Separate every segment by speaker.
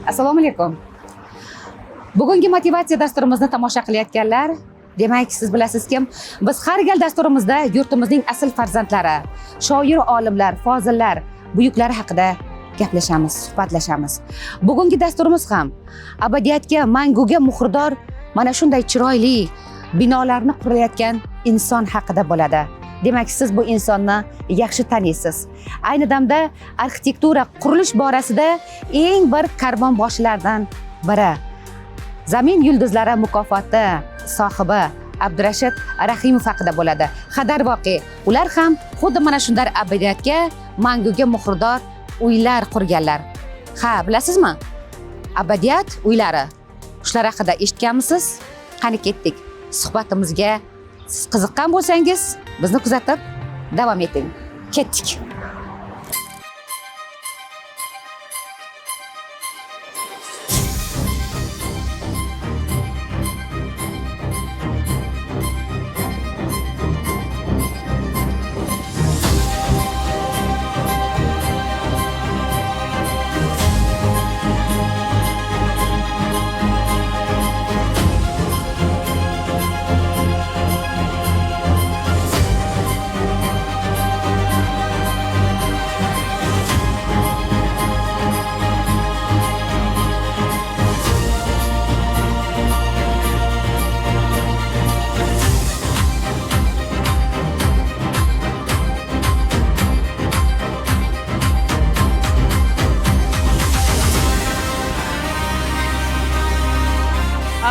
Speaker 1: Assalomu alaykum. Bugungi motivatsiya dasturimizni tomosha qilayotganlar, demak, siz bilasiz kim? Biz har gal dasturimizda yurtimizning asl farzandlari, shoir, olimlar, fozillar, buyuklar haqida gaplashamiz, suhbatlashamiz. Bugungi dasturimiz ham abadiyatga, manguga muhrdor mana shunday chiroyli binolarni qurayotgan inson haqida bo'ladi. Demak, siz bu insonni yaxshi taniysiz. Ayni damda arxitektura, qurilish borasida eng bir karvonboshilardan biri. Zamin yulduzlari mukofoti sohibi Abdurashid Rahimov haqida bo'ladi. Darvoqe, ular ham xuddi mana shunday abadiyatga, manguga muhrdor uylar qurganlar. Ha, bilasizmi? Abadiyat uylari. Shular haqida eshitganmisiz? Qani ketdik. Suhbatimizga siz qiziqqan bo'lsangiz, bizni kuzatib davom eting. Ketdik.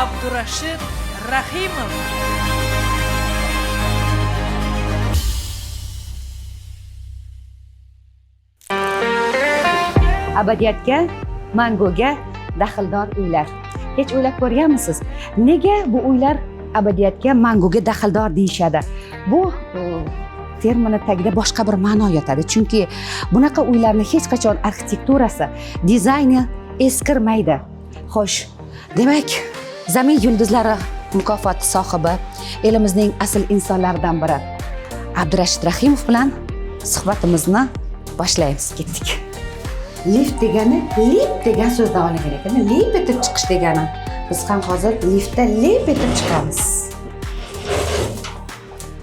Speaker 2: Abdurashid Rahimov.
Speaker 1: Abadiyatga, manguga daxldor uylar. Hech o'ylab ko'rganmisiz? Nega bu uylar abadiyatga, manguga daxldor deyishadi? Bu termini tagida boshqa bir ma'no yotadi. Chunki bunaqa uylarni hech qachon arxitekturasi, dizayni eskirmaydi. Xo'sh, demak, Zamin yulduzlari mukofoti sohibi, elimizning asl insonlaridan biri Abdurashid Rahimov bilan suhbatimizni boshlaymiz. Ketdik. Lift degani lip degan so'zdan olingan ekan. Lip etib chiqish degani. Biz ham hozir liftda lip etib chiqamiz.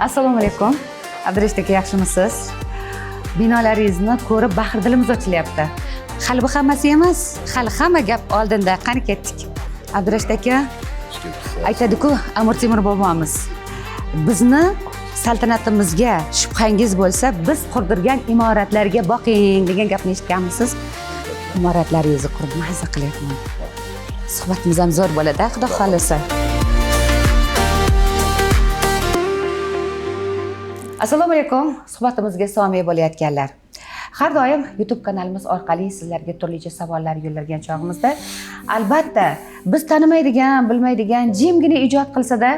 Speaker 1: Assalomu alaykum. Abdurashid aka, yaxshimisiz? Binolaringizni ko'rib bahrdilimiz ochilyapti. Hali bu hammasi emas, hali hamma gap oldinda. Qani ketdik. Abdurashid aka aytadi-ku, Amir Temur bobomiz, bizni saltanatimizga shubhangiz bo'lsa, biz qurdirgan imoratlarga boqing degan gapni eshitganmisiz? Imoratlaringizni qurib mazza qilyapman. Suhbatimiz ham zo'r bo'ladi, xudo xolasa. Assalomu alaykum, suhbatimizga so'may bo'layotganlar. Har doim YouTube kanalimiz orqali sizlarga turlicha savollar yo'llagan chog'imizda, albatta, biz tanimaydigan, bilmaydigan, jimgina ijod qilsa-da,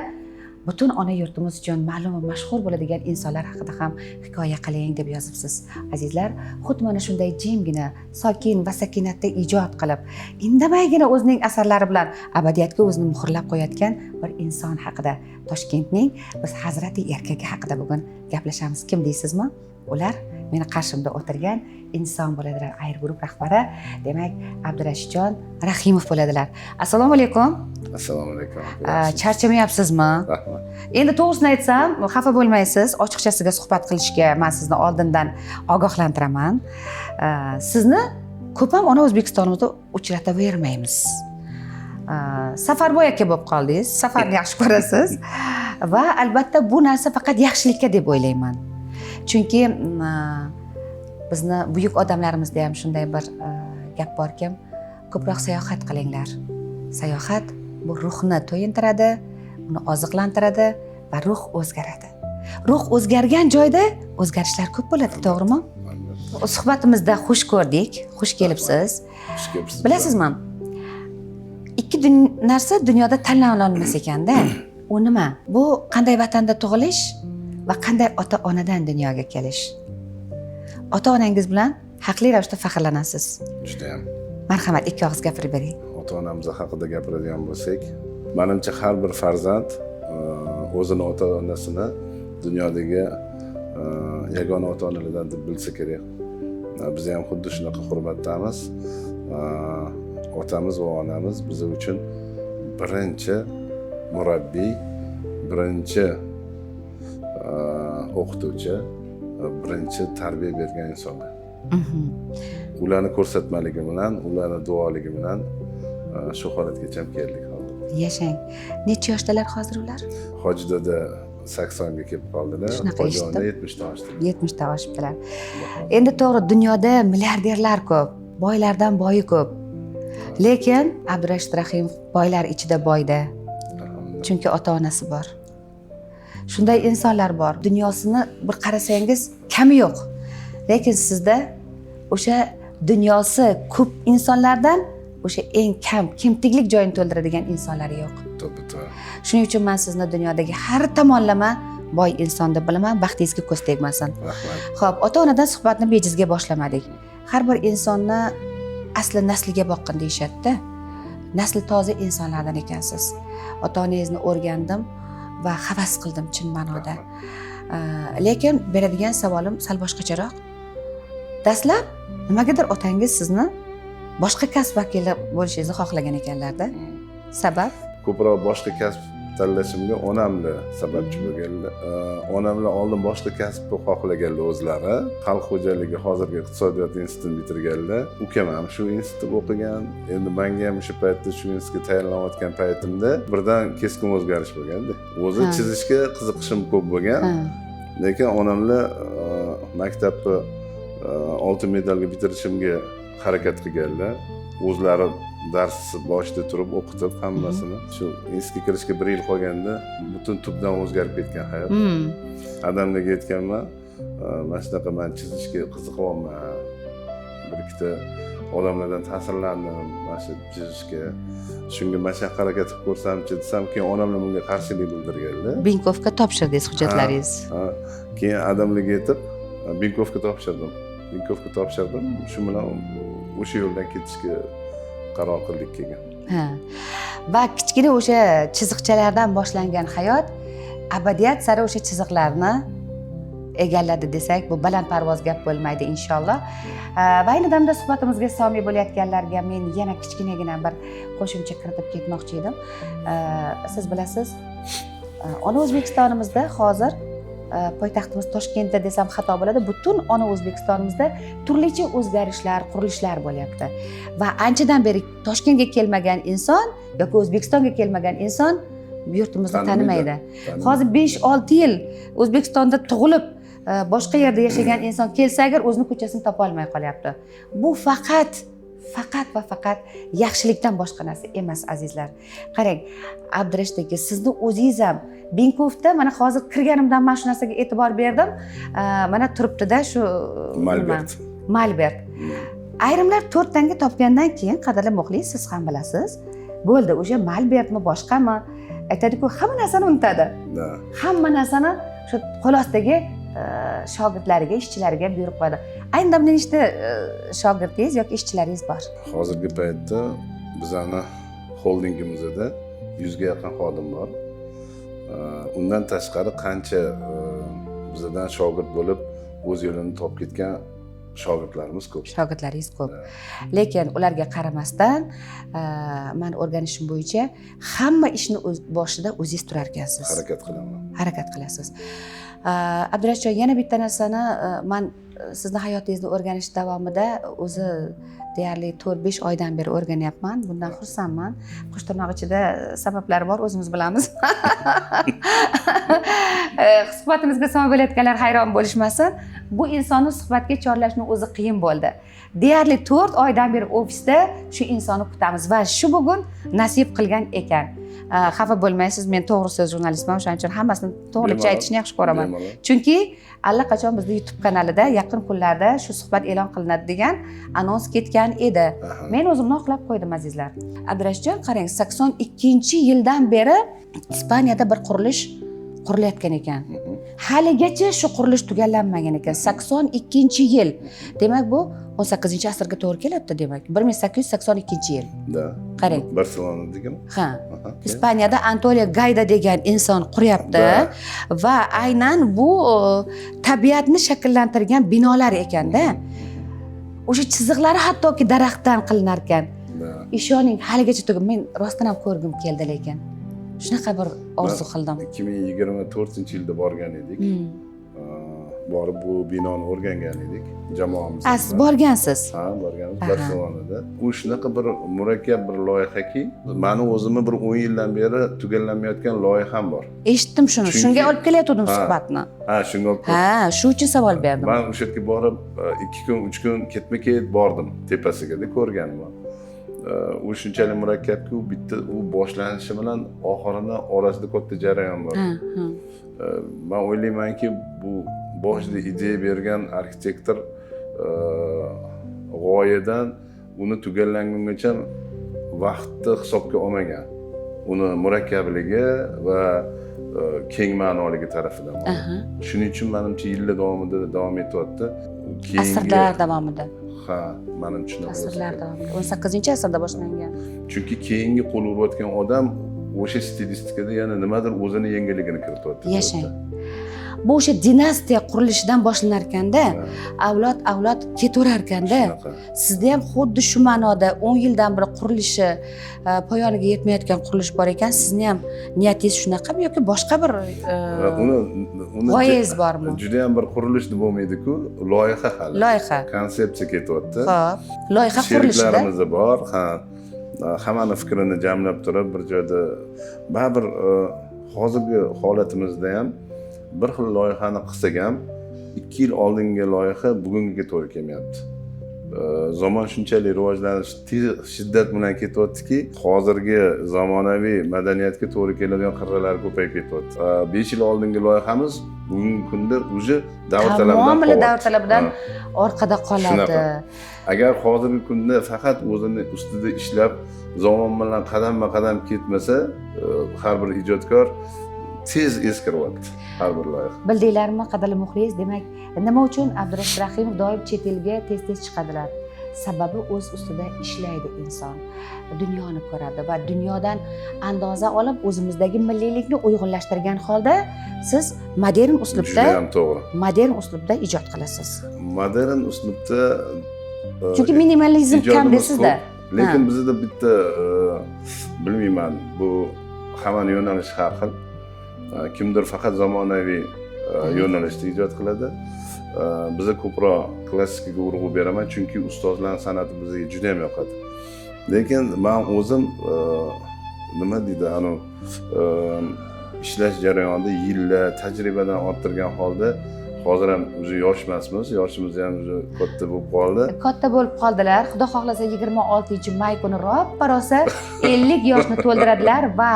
Speaker 1: butun ona yurtimiz uchun ma'lum va mashhur bo'ladigan insonlar haqida ham hikoya qiling deb yozibsiz. Azizlar, xuddi mana shunday jimgina, sokin va sakinatda ijod qilib, indamaygina o'zining asarlari bilan abadiyatga o'zini muhrlab qo'yayotgan bir inson haqida, Toshkentning biz Hazrati erkagi haqida bugun gaplashamiz. Kim deysizmi? Ular meni qarshimda o'tirgan inson bo'ladilar. Ayr guruh rahbari, demak, Abdurashidjon Rahimov bo'ladilar. Assalomu alaykum.
Speaker 3: Assalomu alaykum.
Speaker 1: Charchamayapsizmi?
Speaker 3: Rahmat.
Speaker 1: Endi to'g'risini aytsam, xafa bo'lmaysiz. Ochiqchasiga suhbat qilishga men sizni oldindan ogohlantiraman. Sizni ko'p ham ona O'zbekistonimizda uchratavermaymiz. Safarboy aka bo'lib qoldingiz. Safarni yaxshi ko'rasiz va albatta bu narsa faqat yaxshilikka deb o'ylayman. Chunki bizni buyuk odamlarimizda ham shunday bir gap borki, ko'proq sayohat qilinglar. Sayohat bu ruhni to'yintiradi, uni oziqlantiradi va ruh o'zgaradi. Ruh o'zgargan joyda o'zgarishlar ko'p bo'ladi, to'g'rimi? Suhbatimizda xush ko'rdik, xush kelibsiz. Bilasizmi? Ikki narsa dunyoda tanlana olmas ekanda. U nima? Bu qanday vatanda tug'ilish va qanday ota-onadan dunyoga kelish. Ota-onangiz bilan haqli ravishda faxrlanasiz.
Speaker 3: Judayam.
Speaker 1: Marhamat, ikki og'iz gapirib bering.
Speaker 3: Ota-onamiz haqida gapiradigan bo'lsak, menimcha har bir farzand o'zini ota-onasini dunyodagi yagona ota-onalardan deb bilsa kerak. Biz ham xuddi shunaqa hurmatdamiz. otamiz va onamiz biz uchun birinchi murabbiy, birinchi o'qituvchi, birinchi tarbiya bergan insonlar. Ularni ko'rsatmaligi bilan, ularni duoligi bilan shu holatgacha keldik.
Speaker 1: Yashang. Necha yoshdalar hozir ular?
Speaker 3: Hoji dada 80 ga kelib qoldilar.
Speaker 1: Shunaqa
Speaker 3: Hoji ona
Speaker 1: eshitdim.
Speaker 3: 70 dan oshdi.
Speaker 1: 70 dan oshibdilar. Endi to'g'ri, dunyoda milliarderlar ko'p, boylardan boyi ko'p. Lekin Abdurashid Rahimov boylar ichida boyda. Chunki ota-onasi bor. Shunday insonlar bor. Dunyosini bir qarasangiz kami yo'q. Lekin sizda o'sha dunyosi ko'p insonlardan o'sha eng kam kimtiklik joyini to'ldiradigan insonlari yo'q.
Speaker 3: To'g'ri.
Speaker 1: Shuning uchun men sizni dunyodagi har tomonlama boy inson deb bilaman. Baxtingizga ko'z tegmasin.
Speaker 3: Rahmat.
Speaker 1: Xo'p, ota-onadan suhbatni bejizga boshlamadik. Har bir insonni asli nasliga boqqin deyishadi-da. Nasli toza insonlardan ekansiz. Ota-onangizni o'rgandim va havas qildim chin ma'noda. Lekin beradigan savolim sal boshqacharoq. Dastlab nimagadir otangiz sizni boshqa kasb vakili bo'lishingizni xohlagan ekanlarda. Sabab?
Speaker 3: Ko'proq boshqa kasb tanlashimga onamla sababchi bo'lganlar. Onamlar oldin boshqa kasbni xohlaganlar o'zlari. Xalq xo'jaligi hozirgi iqtisodiyot institutini bitirganlar. Ukam ham shu institutda o'qigan. Endi menga ham o'sha paytda shu institutga tayyorlanayotgan paytimda birdan keskin o'zgarish bo'lganda. O'zi chizishga qiziqishim ko'p bo'lgan. Lekin onamlar maktabni oltin medalga bitirishimga harakat qilganlar. O'zlari dars boshida turib o'qitib hammasini. Shu institutga kirishga 1 yil qolganda butun tubdan o'zgarib ketgan hayot. Adamlarga aytganman, mana shunaqa men chizishga qiziqyapman. Bir ikkita odamlardan ta'sirlandim mana shu chizishga. Shunga mashaq harakat qilib ko'rsamchi desam, keyin onamlar bunga qarshilik bildirganlar.
Speaker 1: Binkovga topshirdingiz hujjatlaringiz.
Speaker 3: Keyin adamlarga aytib, Binkovga topshirdim. Shu bilan o'sha yo'ldan ketishga qaror qildik keyin.
Speaker 1: Va kichkina o'sha chiziqchalardan boshlangan hayot abadiyat sari o'sha chiziqlarni egalladi desak, bu balandparvoz gap bo'lmaydi inshaalloh. Va ayni damda suhbatimizga somi bo'layotganlarga men yana kichkinagina bir qo'shimcha kiritib ketmoqchi edim. Siz bilasiz, ona O'zbekistonimizda hozir poytaxtimiz Toshkentda desam xato bo'ladi. Butun ona O'zbekistonimizda turlicha o'zgarishlar, qurilishlar bo'lyapti. Va anchadan beri Toshkentga kelmagan inson yoki O'zbekistonga kelmagan inson bu yurtimizni tanimaydi. Hozir 5-6 yil O'zbekistonda tug'ilib, boshqa yerda yashagan inson kelsa agar o'zini ko'chasini topa olmay qolyapti. Bu faqat va faqat yaxshilikdan boshqa narsa emas, azizlar. Qarang, Abdurashid aka, sizni o'zingiz ham Binkovda mana hozir kirganimdan men shu narsaga e'tibor berdim. Mana turibdi-da shu Malbert. Ayrimlar 4 tanga topgandan keyin, qadrli muxlis, siz ham bilasiz, bo'ldi, o'sha Malbertmi boshqami, aytadi-ku, hamma narsani unutadi. Hamma narsani shu qo'l ostidagi shogirdlariga, ishchilariga buyurib qo'yadi. Ayni damda nechta shogirdingiz yoki ishchilaringiz bor?
Speaker 3: Hozirgi paytda bizning holdingimizda 100 ga yaqin xodim bor. Undan tashqari qancha bizdan shogird bo'lib o'z yo'lini topib ketgan shogirdlarimiz ko'p.
Speaker 1: Shogirdlaringiz ko'p. Lekin ularga qaramasdan, men o'rganishim bo'yicha hamma ishni boshida o'zingiz turar ekansiz.
Speaker 3: Harakat qilaman.
Speaker 1: Harakat qilasiz. Abdurashid, yana bitta narsani men sizni hayotingizni o'rganish davomida o'zi deyarli 4-5 oydan beri o'rganyapman. Bundan xursandman. Qo'sh tirnoq ichida sabablari bor, o'zimiz bilamiz. Suhbatimizga so'ng bo'layotganlar hayron bo'lishmasin. Bu insonni suhbatga chorlashning o'zi qiyin bo'ldi. Deyarli 4 oydan beri ofisda shu insonni kutamiz va shu bugun nasib qilgan ekan. Xafa bo'lmaysiz, men to'g'ri so'z jurnalistman, o'shaning uchun hammasini to'g'richa aytishni yaxshi ko'raman. Chunki allaqachon bizning YouTube kanalida yaqin kunlarda shu suhbat e'lon qilinadi degan anons ketgan edi. Men o'zimni oqlab qo'ydim, azizlar. Abdurashidjon, qarang, 82-yildan beri Ispaniyada bir qurilish qurilayotgan ekan. Haligacha shu qurilish tugallanmagan ekan. 82-yil. Demak, bu 18-asrga to'g'ri keladi, demak. 1882-yil. Qarang.
Speaker 3: Barselona degan.
Speaker 1: Ha. Ispaniyada Antonio Gayda degan inson quryapti va aynan bu tabiatni shakllantirgan binolar ekanda. O'sha chiziqlari hattoki daraxtdan qilinar ekan. ishoning haligacha tugab men rostdan ham ko'rgim keldi lekin shunaqa bir orzu qildim.
Speaker 3: 2024-yilda borgan edik. Borib bu binoni o'rgangan edik jamoamiz.
Speaker 1: Siz borgansiz?
Speaker 3: Ha, borganmiz Barselonada. U shunaqa bir murakkab bir loyihaki, meni o'zimni bir 10 yildan beri tugallanmayotgan loyiham bor.
Speaker 1: Eshitdim shuni. Shunga olib kelayotgandim suhbatni.
Speaker 3: Ha, shunga olib.
Speaker 1: Ha, shu uchun savol berdim.
Speaker 3: Men o'sha yerga borib 2 kun, 3 kun ketma-ket bordim tepasiga-da ko'rganman. U shunchalik murakkabki, u bitta u boshlanishi bilan oxirini orasida katta jarayon bor. Men o'ylaymanki, bu boshida ideya bergan arxitektor g'oyadan uni tugallangungacha vaqtni hisobga olmagan. Uni murakkabligi va keng ma'noligi tarafidan. Shuning uchun menimcha yillar davomida davom etyapti.
Speaker 1: Asrlar davomida.
Speaker 3: Ha, menimcha
Speaker 1: asrlar davomida. 18-asrda boshlangan.
Speaker 3: Chunki keyingi qo'l urayotgan odam o'sha stilistikada yana nimadir o'zini yangiligini kirityapti.
Speaker 1: Yashang. Bu o'sha dinastiya qurilishidan boshlanar ekanda, avlod ketaverar ekanda, sizda ham xuddi shu ma'noda 10 yildan beri qurilishi poyoniga yetmayotgan qurilish bor ekan, sizni ham niyatingiz shunaqami yoki boshqa bir
Speaker 3: uni
Speaker 1: g'oyangiz bormi?
Speaker 3: Juda ham bir qurilishni bo'lmaydi-ku, loyiha hali.
Speaker 1: Loyiha.
Speaker 3: Konsepsiya ketyapti.
Speaker 1: Xo'p, loyiha qurilishida
Speaker 3: sheriklarimiz bor, hammani fikrini jamlab turib bir joyda baribir hozirgi holatimizda ham bir xil loyihani qilsak ham 2 yil oldingi loyiha bugungiga to'g'ri kelmayapti. Zamon shunchalik rivojlanish shiddat bilan ketyaptiki, hozirgi zamonaviy madaniyatga to'g'ri keladigan qirralar ko'payib ketyapti. 5 yil oldingi loyihamiz bugungi kunda уже davr talabidan
Speaker 1: orqada qoladi.
Speaker 3: Agar hozirgi kunda faqat o'zini ustida ishlab, zamon bilan qadam-qadam ketmasa, har bir ijodkor tez eskiryapti har bir loyiha.
Speaker 1: Bildinglarmi, qadrli muxlis, demak, nima uchun Abdurashid Rahimov doim chet elga tez-tez chiqadilar? Sababi o'z ustida ishlaydi inson. Dunyoni ko'radi va dunyodan andoza olib o'zimizdagi milliylikni uyg'unlashtirgan holda siz modern uslubda modern uslubda ijod qilasiz.
Speaker 3: Modern uslubda
Speaker 1: chunki minimalizm kam desizda.
Speaker 3: Lekin bizda bitta bilmayman, bu hamma yo'nalish har xil. Kimdir faqat zamonaviy yo'nalishda ijod qiladi. Biza ko'proq klassikaga urg'u beraman, chunki ustozlar san'ati bizga juda ham yoqadi. Lekin men o'zim nima deydi, ishlash jarayonida yillar tajribadan orttirgan holda hozir ham o'zi yosh emasmiz, yoshimiz ham o'zi katta bo'lib qoldi. Katta bo'lib qoldilar. Xudo xohlasa 26-may kuni ro'ppa-rosa 50 yoshni to'ldiradilar va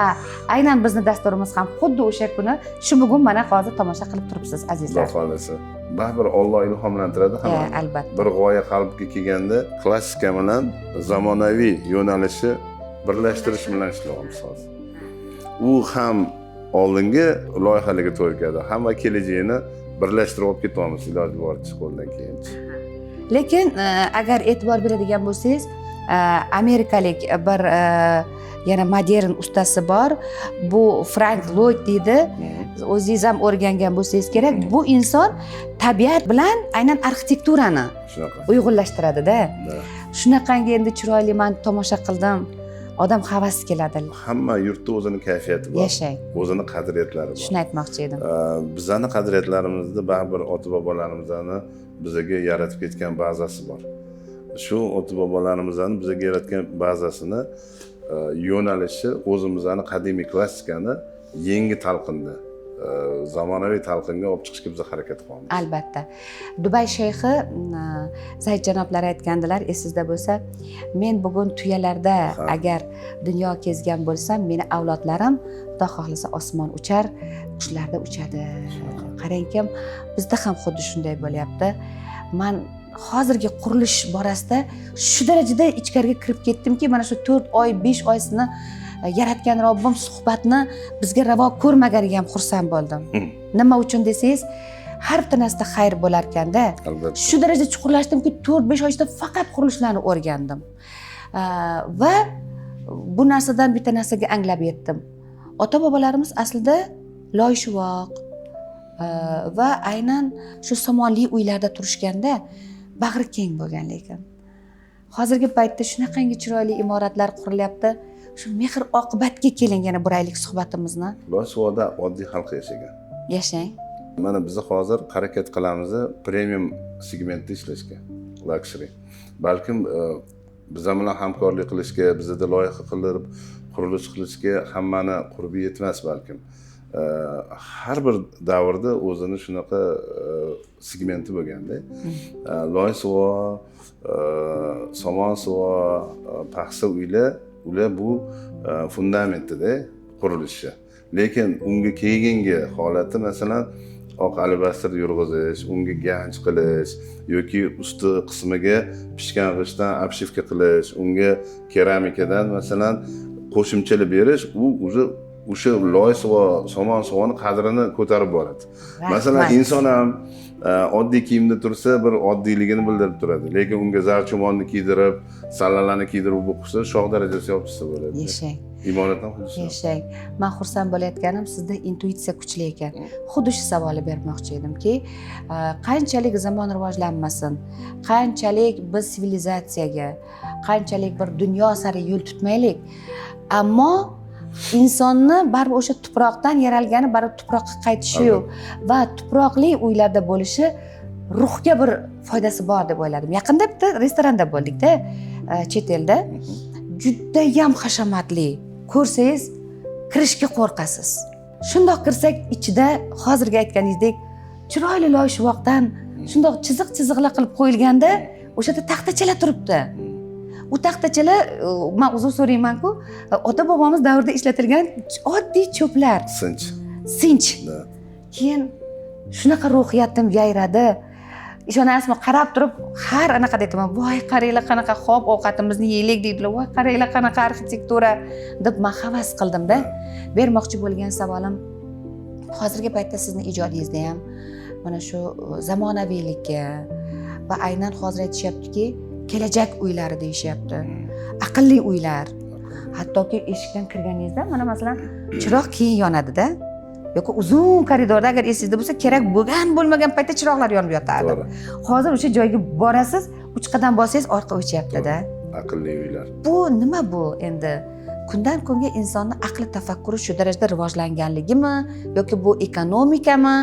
Speaker 3: aynan bizning dasturimiz ham xuddi o'sha kuni shu bugun mana hozir tomosha qilib turibsiz azizlar. Xudo xohlasa. Baribir Alloh ilhomlantiradi hammani. Albatta. Bir g'oya qalbga kelganda klassika bilan zamonaviy yo'nalishi birlashtirish bilan ishlayapmiz hozir. U ham oldingi loyihalarga to'g'ri keladi, hamma kelajakni birlashtirib olib ketyapmiz iloji boricha qo'ldan kelgancha. Lekin agar e'tibor beradigan bo'lsangiz, amerikalik bir yana modern ustasi bor. Bu Frank Lloyd deydi. O'zingiz ham o'rgangan bo'lsangiz kerak. Bu inson tabiat bilan aynan arxitekturani uyg'unlashtiradi-da. Shunaqangi endi chiroyli men tomosha qildim. Odam havas keladi. Hamma yurtda o'zini kayfiyati bor. Yashang. O'zini qadriyatlari bor. Shuni aytmoqchi edim. Bizning qadriyatlarimizda baribir ota-bobolarimizning bizga yaratib ketgan bazasi bor. Shu ota-bobolarimizning bizga yaratgan bazasini yo'nalishi o'zimizning qadimiy klassikani yangi talqinda zamonaviy talqinga olib chiqishga biz harakat qilamiz. Albatta. Dubay shayxi Zayd janoblari aytgandilar, esingizda bo'lsa, men bugun tuyalarda agar dunyo kezgan bo'lsam, meni avlodlarim Xudo xohlasa osmon uchar, qushlarda uchadi. Qarangki, bizda ham xuddi shunday bo'lyapti. Men hozirgi qurilish borasida shu darajada ichkariga kirib ketdimki, mana shu 4 oy, 5 oysini yaratgan Robbim suhbatni bizga ravo ko'rmaganiga ham xursand bo'ldim. Nima uchun desangiz, har bir narsada xayr bo'lar ekanda. Shu darajada chuqurlashdimki, 4-5 oy ichida faqat qurilishlarni o'rgandim. Va bu narsadan bitta narsaga anglab yetdim. Ota-bobolarimiz aslida loyshuvoq va aynan shu somonli uylarda turishganda bag'ri keng bo'lgan, lekin
Speaker 1: hozirgi paytda shunaqangi chiroyli imoratlar qurilyapti. Shu mehr oqibatga keling, yana buraylik suhbatimizni.
Speaker 3: Loysuvoda oddiy xalq yashagan.
Speaker 1: Yashang.
Speaker 3: Mana biz hozir harakat qilamiz premium segmentda ishlashga, luxury. Balkim bizlar bilan hamkorlik qilishga, bizda loyiha qilib, qurilish qilishga hammani qurbi yetmas balkim. Har bir davrda o'zini shunaqa segmenti bo'lganda. Loysuvo, Somonsuvo, paxsa uylar, ular bu fundamentida qurilishi. Lekin unga keyingi holati masalan oq alabastr yurg'izish, unga ganch qilish yoki usti qismiga pishgan g'ishtdan obshivka qilish, unga keramikadan masalan qo'shimchalar berish, u o'sha loysuvo, somonsuvoni qadrini ko'tarib boradi. Masalan, inson ham oddiy kiyimda tursa bir oddiyligini bildirib turadi, lekin unga zarchumonni kiydirib, sallalarni kiydirib o'qisa, shoh darajasi yopchisi bo'ladi.
Speaker 1: Yashang.
Speaker 3: Imoratdan xuddi
Speaker 1: Yashang. Men xursand bo'layotganim, sizda intuitsiya kuchli ekan. Xuddi shu savolni bermoqchi edimki, qanchalik zamon rivojlanmasin, qanchalik biz sivilizatsiyaga, qanchalik bir dunyo sari yo'l tutmaylik, ammo insonni baribir o'sha tuproqdan yaralgani baribir tuproqqa qaytishi va tuproqli uylarda bo'lishi ruhga bir foydasi bor deb o'yladim. Yaqinda bitta restoranda bo'ldik-da, chet elda. Judayam hashamatli. Ko'rsangiz, kirishga qo'rqasiz. Shundoq kirsak, ichida hozirgi aytganingizdek chiroyli loyshuvoqdan shundoq chiziq-chiziqlar qilib qo'yilganda, o'sha yerda taxtachalar turibdi. U taxtachalar, men uzr so'rayman-ku, ota-bobomiz davrida ishlatilgan oddiy cho'plar. Sinch. Keyin shunaqa ruhiyatim yayradi. Ishonasizmi, qarab turib, har anaqa deyman, voy qaranglar qanaqa xo'p ovqatimizni yeylik deydilar, voy qaranglar qanaqa arxitektura deb men havas qildim-da. Bermoqchi bo'lgan savolim, hozirgi paytda sizni ijodingizda ham mana shu zamonaviylikka va aynan hozir aytishyaptiki, kelajak uylari deyishyapti. Aqlli uylar. Hattoki eshikdan kirganingizda mana masalan chiroq keyin yonadi-da. yoki uzun koridorda agar esingizda bo'lsa, kerak bo'lmagan paytda chiroqlar yonib yotardi. Hozir o'sha joyga borasiz, uch qadam bossangiz orqa o'chyapti-da.
Speaker 3: Aqlli uylar.
Speaker 1: Bu nima bu endi? Kundan kunga insonning aqli tafakkuri shu darajada rivojlanganligimi yoki bu ekonomikami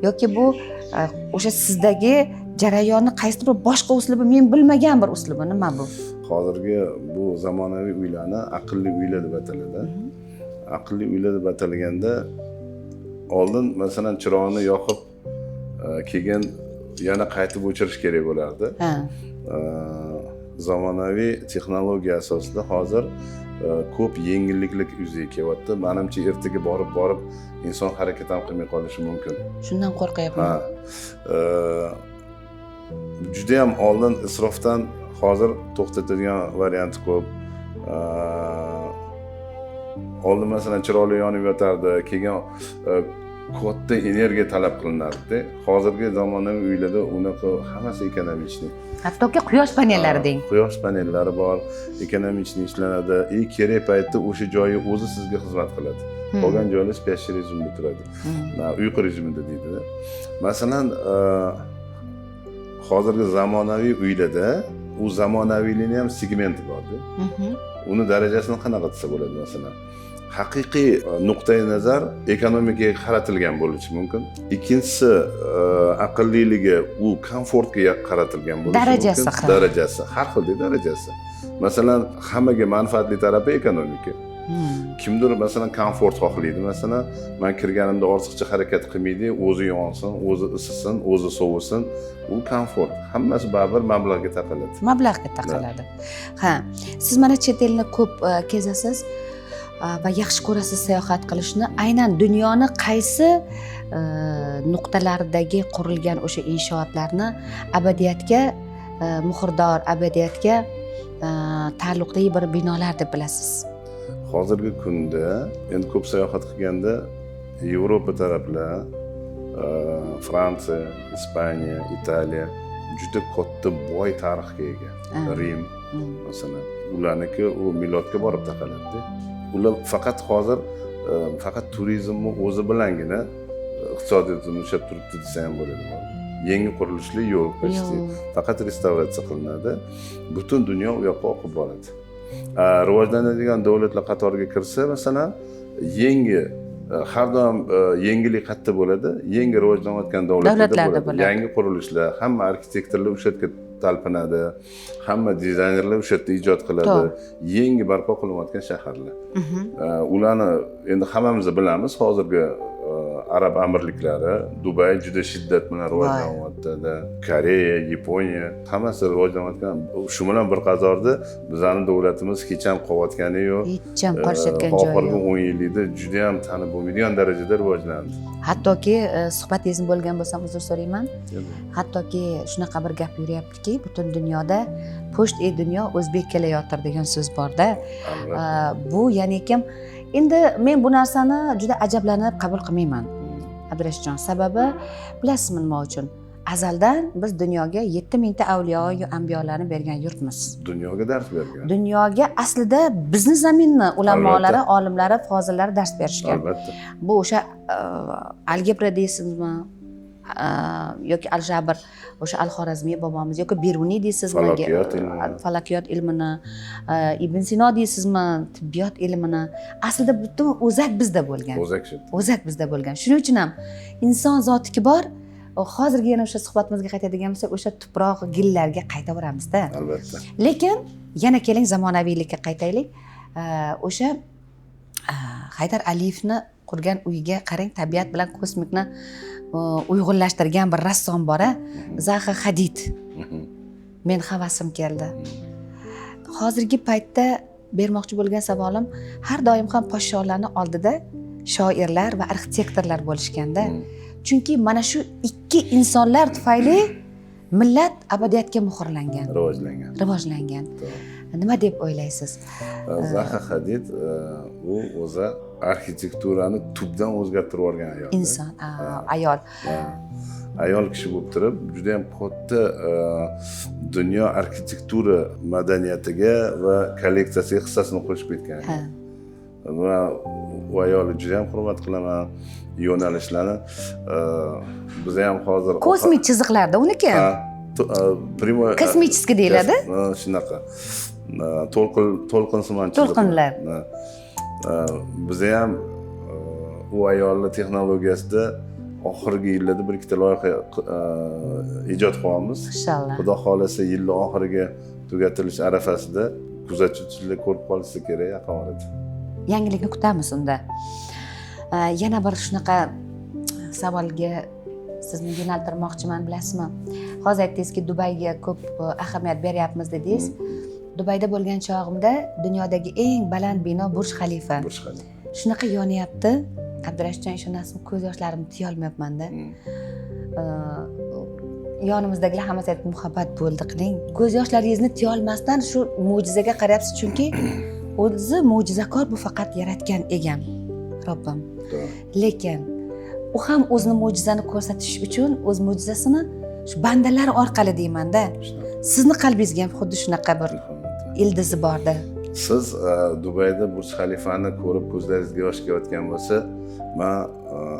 Speaker 1: yoki bu o'sha sizdagi jarayonni qaysidir boshqa uslubi, men bilmagan bir uslubi nima bu?
Speaker 3: Hozirgi bu zamonaviy uylarni aqlli uylar deb ataladi. Aqlli uylar deb atalganda oldin masalan chiroqni yoqib keyin yana qaytib o'chirish kerak bo'lardi. Zamonaviy texnologiya asosida hozir ko'p yengilliklar yuzaga kelyapti. Menimcha ertaga borib inson harakat ham qilmay qolishi mumkin.
Speaker 1: Shundan qo'rqyapman.
Speaker 3: Juda ham oldin isrofdan hozir to'xtatadigan variant ko'p. Oldin masalan chiroqli yonib yotardi, keyin katta energiya talab qilinardi. Hozirgi zamonaviy uylarda unaqa hammasi ekonomichniy.
Speaker 1: Hattoki quyosh panellari deng.
Speaker 3: Quyosh panellari bor, ekonomichniy ishlanadi. Kerak paytda o'sha joyi o'zi sizga xizmat qiladi. Qolgan joylar spyash rejimda turadi. Uyqu rejimida deydi-da. Masalan, hozirgi zamonaviy uylarda u zamonaviylikning ham segmenti bor-da. Uni darajasini qanaqa desa bo'ladi masalan? Haqiqiy nuqtai nazar ekonomikaga qaratilgan bo'lishi mumkin. Ikkinchisi aqlliligi u komfortga qaratilgan bo'lishi mumkin. Darajasi, har xil darajasi. Masalan, hammaga manfaatli tarafi ekonomika. Kimdir masalan komfort xohlaydi. Masalan, men kirganimda ortiqcha harakat qilmaydi, o'zi yonsin, o'zi isisin, o'zi sovisin. U komfort. Hammasi baribir mablag'ga taqaladi.
Speaker 1: Mablag'ga taqaladi. Ha, siz mana chet elni ko'p kezasiz va yaxshi ko'rasiz sayohat qilishni. Aynan dunyoni qaysi nuqtalaridagi qurilgan o'sha inshootlarni abadiyatga muhrdor, abadiyatga taalluqli bir binolar deb bilasiz?
Speaker 3: Hozirgi kunda endi ko'p sayohat qilganda Yevropa taraflar, Fransiya, Ispaniya, Italiya juda katta boy tarixga ega. Rim masalan, ularniki u milodga borib taqaladi. Ular faqat hozir faqat turizmni o'zi bilangina iqtisodiyotini ushlab turibdi desa ham bo'ladi. yangi qurilishli yo'l почти faqat restavratsiya qilinadi. Butun dunyo u yoqqa oqib boradi. Rivojlanadigan davlatlar qatoriga kirsa, masalan, yangi har doim yangilik qayerda bo'ladi? Yangi rivojlanayotgan davlatlarda bo'ladi. Yangi qurilishlar, hamma arxitektorlar o'sha yerga talpinadi, hamma dizaynerlar o'sha yerda ijod qiladi. Yangi barpo qilinayotgan shaharlar. Ularni endi hammamiz bilamiz, hozirgi arab amirliklari, Dubay juda shiddat bilan rivojlanyapti, Koreya, Yaponiya, hammasi rivojlanayotgan. Shu bilan bir qazorda bizning davlatimiz hech ham qolayotgani yo'q.
Speaker 1: Hech ham qarashayotgan joyi yo'q.
Speaker 3: Oxirgi 10 yillikda juda ham tanib bo'lmaydigan darajada rivojlandi.
Speaker 1: Hattoki suhbatingiz bo'lgan bo'lsam uzr so'rayman. Hattoki shunaqa bir gap yuryaptiki, butun dunyoda po'sht dunyo o'zbek kelayotir degan so'z borda. Bu ya'ni kim? Endi men bu narsani juda ajablanib qabul qilmayman. Abdurashidjon, sababi bilasizmi nima uchun? Azaldan biz dunyoga 7000 ta avliyo va ambiyolarni bergan yurtmiz.
Speaker 3: Dunyoga dars bergan.
Speaker 1: Dunyoga aslida bizni zaminni ulamolari, olimlari, fozillari dars berishgan.
Speaker 3: Albatta.
Speaker 1: Bu o'sha algebra deysizmi? Yoki al-Jabr, o'sha al-Xorazmiy bobomiz yoki Beruniy deysizmi? Falakiyot ilmini, Ibn Sino deysizmi? Tibbiyot ilmini. Aslida butun o'zak bizda bo'lgan. O'zak bizda bo'lgan. Shuning uchun ham inson zotiki bor. Hozirgi yana o'sha suhbatimizga qaytadigan bo'lsak, o'sha tuproq, gillarga qaytaveramizda.
Speaker 3: Albatta.
Speaker 1: Lekin yana keling zamonaviylikka qaytaylik. O'sha Haydar Aliyevni qurgan uyiga qarang, tabiat bilan kosmikni uyg'unlashtirgan bir rassom bor-a, Zaha Hadid. Men havasim keldi. Hozirgi paytda bermoqchi bo'lgan savolim, har doim ham podshohlarning oldida shoirlar va arxitektorlar bo'lishganda, chunki mana shu ikki insonlar tufayli millat abadiyatga muhrlangan, rivojlangan. Nima deb o'ylaysiz?
Speaker 3: Zaha Hadid u o'zi arxitekturani tubdan o'zgartirib yuborgan ayol.
Speaker 1: Inson, ayol.
Speaker 3: Ayol kishi bo'lib turib, juda ham katta dunyo arxitektura madaniyatiga va kolleksiyasiga hissasini qo'shib ketgan. Va u ayolni juda ham hurmat qilaman. Yo'nalishlari biz ham hozir
Speaker 1: kosmik chiziqlarda uniki. Kosmический deyiladi.
Speaker 3: Shunaqa. To'lqinsimon
Speaker 1: to'lqinlar.
Speaker 3: Biz ham u ayolning texnologiyasida oxirgi yillarda bir ikkita loyiha ijod qilyapmiz.
Speaker 1: Inshaalloh.
Speaker 3: Xudo xolasa yilning oxiriga tugatilish arafasida kuzatuvchilar ko'rib qolsa kerak yaqin orada.
Speaker 1: Yangilikni kutamiz unda. Yana bir shunaqa savolga sizni yo'naltirmoqchiman, bilasizmi? Hozir aytdingizki, Dubayga ko'p ahamiyat beryapmiz dedingiz. Dubayda bo'lgan chog'imda dunyodagi eng baland bino Burj Xalifa. Shunaqa yonyapti. Abdurashidjon, ishonasizmi, ko'z yoshlarimni tiya olmayapman-da. Yonimizdagilar hammasi aytib muhabbat bo'ldi qiling. Ko'z yoshlaringizni tiya olmasdan shu mo'jizaga qarayapsiz, chunki o'zi mo'jizakor, bu faqat yaratgan egam, Robbim. Lekin u ham o'zini mo'jizani ko'rsatish uchun o'z mo'jizasini shu bandalar orqali deyman-da. Sizni qalbingizga ham xuddi shunaqa bir ildizi borda.
Speaker 3: Siz Dubayda Burj Xalifani ko'rib ko'zlaringizga yosh kelayotgan bo'lsa, men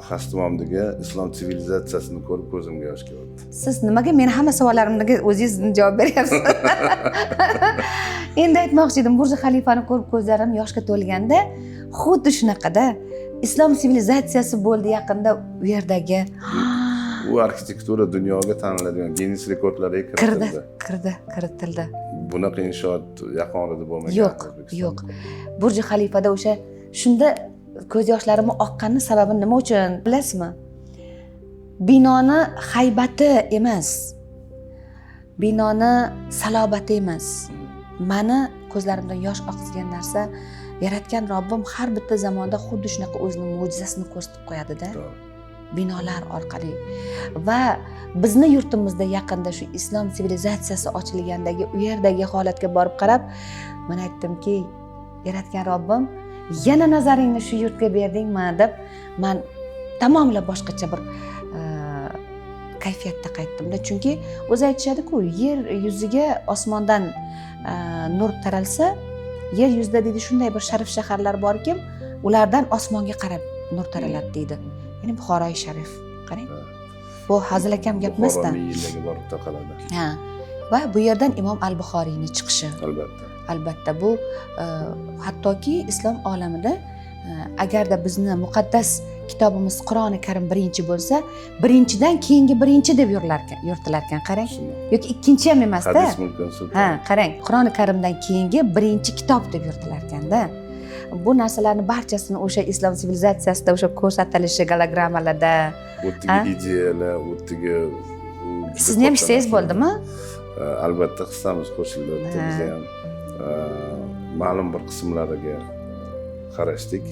Speaker 3: Hastimomdagi islom sivilizatsiyasini ko'rib ko'zimga yosh kelyapti.
Speaker 1: Siz nimaga meni hamma savollarimga o'zingiz javob beryapsiz? Endi aytmoqchi edim, Burj Xalifani ko'rib ko'zlarim yoshga to'lganda, xuddi shunaqada islom sivilizatsiyasi bo'ldi yaqinda u yerdagi.
Speaker 3: U arxitektura dunyoga taniladigan Guinness rekordlariga
Speaker 1: kiritildi.
Speaker 3: Bunaqa inshoot yaqin orada bo'lmagan.
Speaker 1: Yo'q. Burj Xalifada o'sha shunda ko'z yoshlarim oqqani sababi nima uchun bilasizmi? Binoni haybati emas. Binoni salobati emas. Mani ko'zlarimdan yosh oqizgan narsa, yaratgan Robbim har bitta zamonda xuddi shunaqa o'zining mo'jizasini ko'rsatib qo'yadi-da. Binolar orqali. Va bizni yurtimizda yaqinda shu islom sivilizatsiyasi ochilgandagi u yerdagi holatga borib qarab, men aytdimki, yaratgan Robbim, yana nazaringni shu yurtga berdingmi deb, men tamomila boshqacha bir kayfiyatda qaytdim-da. Chunki o'zi aytishadi-ku, yer yuziga osmondan nur taralsa, yer yuzida deydi shunday bir sharif shaharlar borki, ulardan osmonga qarab nur taraladi deydi. Ya'ni Buxoroy sharif. Qarang. Bu hazilakam gap emasda.
Speaker 3: Buxoro yillarga borib taqaladi.
Speaker 1: Ha. Va bu yerdan Imom al-Buxoriyni chiqishi.
Speaker 3: Albatta.
Speaker 1: Albatta bu hattoki islom olamida agarda bizni muqaddas kitobimiz Qur'oni Karim birinchi bo'lsa, birinchidan keyingi birinchi deb yurtilar ekan. Qarang. Yoki ikkinchi ham emasda.
Speaker 3: Hadis mumkin sulton.
Speaker 1: Ha, qarang. Qur'oni Karimdan keyingi birinchi kitob deb yurtilar ekanda. Bu narsalarni barchasini o'sha islom sivilizatsiyasida o'sha ko'rsatilishi gologrammalarda,
Speaker 3: o'tdagi ideyalar, o'tdagi
Speaker 1: sizni ham hissangiz bo'ldimi?
Speaker 3: Albatta hissamiz qo'shildi. Biz ham ma'lum bir qismlariga qarashdik.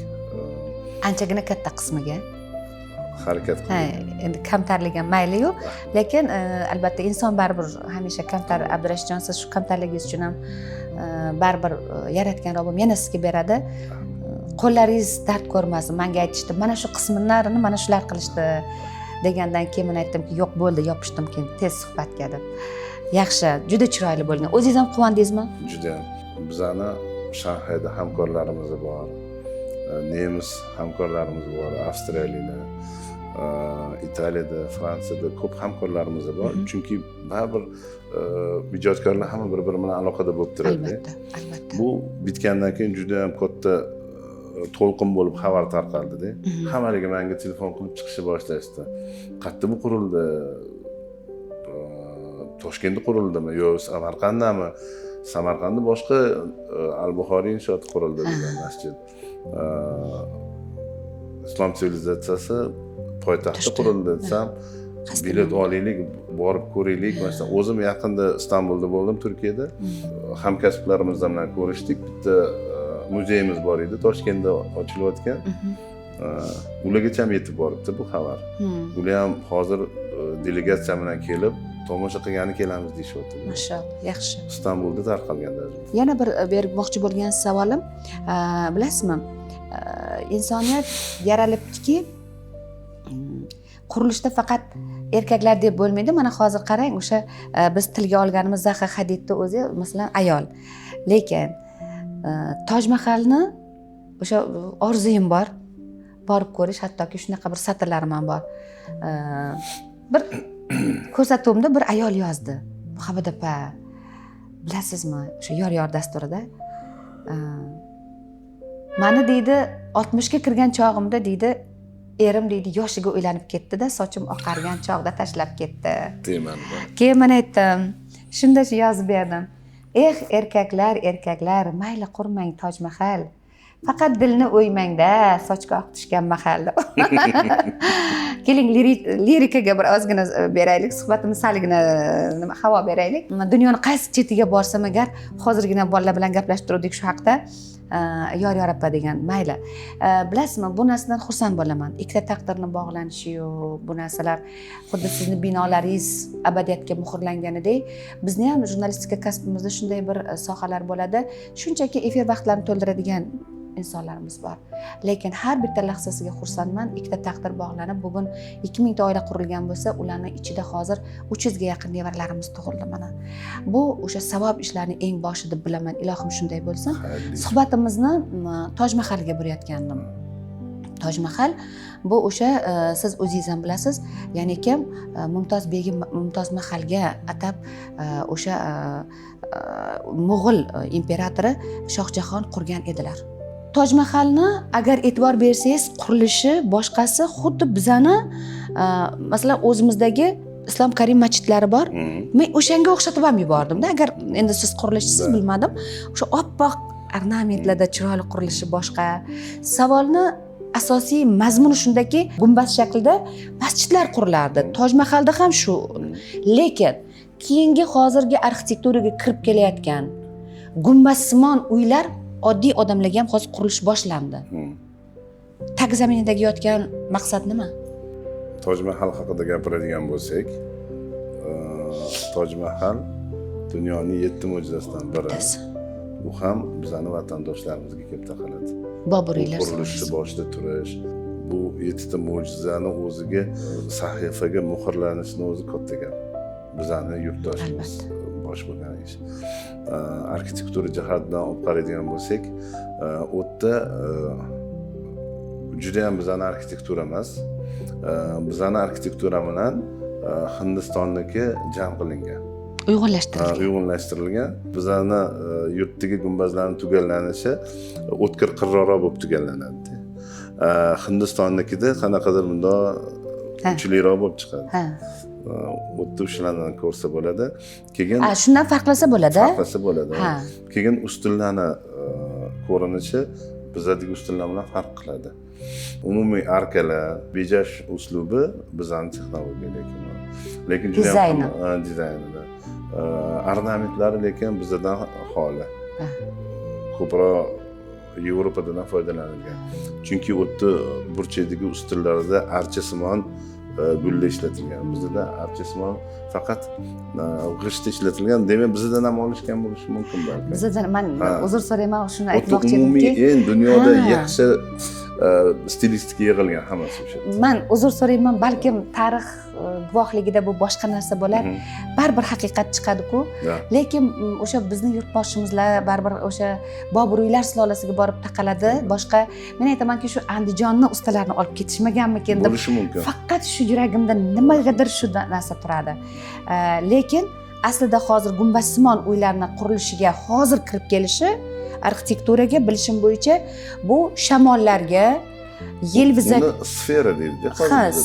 Speaker 1: Anchagina katta qismiga.
Speaker 3: Harakat qildik.
Speaker 1: Endi kamtarlik ham mayli yo'q, lekin albatta inson baribir hamisha kamtar. Abdurashidjon, siz shu kamtarligingiz uchun ham baribir yaratgan Robbim yana sizga beradi. Qo'llaringiz dard ko'rmasin. Menga aytishdi, mana shu qismlarini mana shular qilishdi degandan keyin men aytdimki, yo'q bo'ldi, yopishdim keyin tez suhbatga deb. Yaxshi, juda chiroyli bo'lgan. O'zingiz ham quvandingizmi?
Speaker 3: Juda. Bizani Shanxayda hamkorlarimiz bor. Nemis hamkorlarimiz bor, Avstraliyadan, Italiyada, Fransiyada ko'p hamkorlarimiz bor. Chunki baribir ijodkorlar hamma bir-biri bilan aloqada bo'lib turadi.
Speaker 1: Albatta, albatta.
Speaker 3: Bu bitgandan keyin juda ham katta to'lqin bo'lib xabar tarqaldi-da. Hammaliga menga telefon qilib chiqishni boshlashdi. Qayerda bu qurildi? Toshkentda qurildimi yo Samarqanddami? Samarqandda boshqa al-Buxoriy inshooti qurildi degan masjid. Islom sivilizatsiyasi poytaxtda qurildi desam, bilet olaylik, borib ko'raylik. Masalan, o'zim yaqinda Istanbulda bo'ldim, Turkiyada. Hamkasblarimiz bilan ko'rishdik. Bitta muzeyimiz bor edi, Toshkentda ochilayotgan. Ulargacha ham yetib boribdi bu xabar. Ular ham hozir delegatsiya bilan kelib tomosha qilgani kelamiz deyishyapti.
Speaker 1: Mashalloh, yaxshi.
Speaker 3: Istanbulda tarqalganda.
Speaker 1: Yana bir bermoqchi bo'lgan savolim, bilasizmi? Insoniyat yaralibdiki, qurilishda faqat erkaklar deb bo'lmaydi. Mana hozir qarang, o'sha biz tilga olganimiz Zaha Hadidni o'zi masalan ayol. Lekin Toj Mahalni o'sha orzuyim bor. Borib ko'rish, hattoki shunaqa bir satrlarim ham bor. Bir ko'rsatuvimda bir ayol yozdi. Muhammad opa, bilasizmi, o'sha yor dasturida mani deydi 60 ga kirgan chog'imda deydi erim deydi yoshiga uylanib ketdi-da, sochim oqargan chog'da tashlab ketdi. Deyman. Keyin men aytdim, shunda yozib berdim. Erkaklar, mayli qurmang Toj Mahal. Faqat dilni o'ymangda, sochga oq tushgan mahal. Keling lirikaga bir ozgina beraylik, suhbatimiz saligina nima havo beraylik. Dunyoni qaysi chetiga borsam agar hozirgina bolalar bilan gaplashib turdik shu haqda. Yor apa degan, mayli. Bilasizmi, bu narsadan xursand bo'laman. Ikkita taqdirni bog'lanishi-yu, bu narsalar xuddi sizni binolaringiz abadiyatga muhrlanganidek, bizni ham jurnalistika kasbimizda shunday bir sohalar bo'ladi. Shunchaki efir vaqtlarini to'ldiradigan insonlarimiz bor. Lekin har bitta lahzasiga xursandman. Ikkita taqdir bog'lanib, bugun 2000 ta oila qurilgan bo'lsa, ularning ichida hozir 300 ga yaqin nevaralarimiz tug'ildi mana. Bu o'sha savob ishlarning eng boshi deb bilaman. Ilohim shunday bo'lsin. Suhbatimizni Toj Mahalga burayotgandim. Toj Mahal bu o'sha siz o'zingiz ham bilasiz, ya'ni kim Mumtoz Begim Mumtoz Mahalga atab o'sha Mo'g'ul imperatori Shohjahon qurgan edilar. Toj Mahalni agar e'tibor bersangiz, qurilishi boshqasi xuddi bizani masalan o'zimizdagi Islom Karim masjidlari bor. Men o'shanga o'xshatib ham yubordim-da. Agar endi siz qurilishsiz bilmadim. O'sha oppoq ornamentlarda chiroyli qurilishi boshqa. Savolni asosiy mazmuni shundaki, gumbaz shaklida masjidlar qurilardi. Toj Mahalda ham shu. Lekin keyingi hozirgi arxitekturaga kirib kelayotgan gumbazsimon uylar oddiy odamlarga ham hozir qurilish boshlandi. Tag zaminidagi yotgan maqsad nima?
Speaker 3: Toj Mahal haqida gapiradigan bo'lsak, Toj Mahal dunyoning 7 mo'jizasidan biri. Bu ham bizning vatandoshlarimizga kelib taqaladi.
Speaker 1: Boburiylar
Speaker 3: qurilishi boshida turish, bu 7 ta mo'jizani o'ziga sahifaga muhrlanishni o'zi katta gap. Bizning yurtdoshimiz bosh bo'lgan ish. Arxitektura jihatidan olib qaraydigan bo'lsak, u yerda juda ham bizning arxitektura emas. Bizning arxitektura bilan Hindistonniki jam qilingan.
Speaker 1: Uyg'unlashtirilgan.
Speaker 3: Bizani yurtdagi gumbazlarning tugallanishi o'tkir qirroqroq bo'lib tugallanadi. Hindistonnikida qanaqadir bundoq kuchliroq bo'lib chiqadi. O'tda ushlanani ko'rsa bo'ladi. Keyin
Speaker 1: shundan farqlasa bo'ladi.
Speaker 3: Farqlasa bo'ladi. Keyin ustunlarni ko'rinishi bizdagi ustunlar bilan farq qiladi. Umumiy arkalar, bejash uslubi bizning texnologiyaga lekin dizaynida. Ornamentlari lekin bizdan xoli. Ko'proq Yevropadan foydalanilgan. Chunki o'tda burchakdagi ustunlarda archasimon gulla ishlatilgan. Bizda archasimon faqat g'ishtda ishlatilgan. Demak, bizdan ham olishgan bo'lishi mumkin balki.
Speaker 1: Bizdan men uzr so'rayman, shuni aytmoqchi edimki,
Speaker 3: umumiy dunyoda yaxshi stilistika yig'ilgan hammasi o'sha.
Speaker 1: Men uzr so'rayman, balkim tarix guvohligida bu boshqa narsa bo'lar. Baribir haqiqat chiqadi-ku. Lekin o'sha bizning yurtboshimizlar baribir o'sha Boburiylar sulolasiga borib taqaladi. Boshqa men aytamanki, shu Andijonning ustalarini olib ketishmaganmikin deb.
Speaker 3: Bo'lishi mumkin.
Speaker 1: Faqat shu yuragimda nimagadir shu narsa turadi. Lekin aslida hozir gumbazsimon uylarning qurilishiga hozir kirib kelishi arxitekturaga bilishim bo'yicha bu shamollarga, yelvizak
Speaker 3: sfera deydi.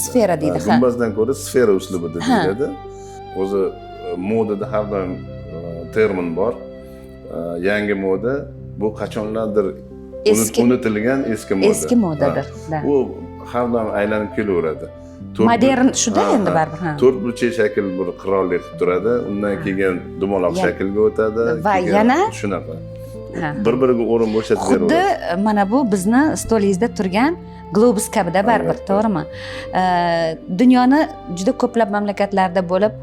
Speaker 1: Sfera deydi.
Speaker 3: Gumbazdan ko'ra sfera uslubida deyiladi. O'zi modada har doim termin bor. Yangi moda bu qachonlardir unutilgan eski moda.
Speaker 1: Eski modadir.
Speaker 3: U har doim aylanib kelaveradi.
Speaker 1: Modern shuda endi baribir.
Speaker 3: To'rt burchak shakl bir qirollik qilib turadi. Undan keyin dumaloq shaklga o'tadi.
Speaker 1: Va yana
Speaker 3: shunaqa. Bir-biriga o'rin bo'shatib beraveradi.
Speaker 1: Xuddi mana bu bizni stolingizda turgan globus kabida baribir, to'g'rimi? Dunyoni juda ko'plab mamlakatlarda bo'lib,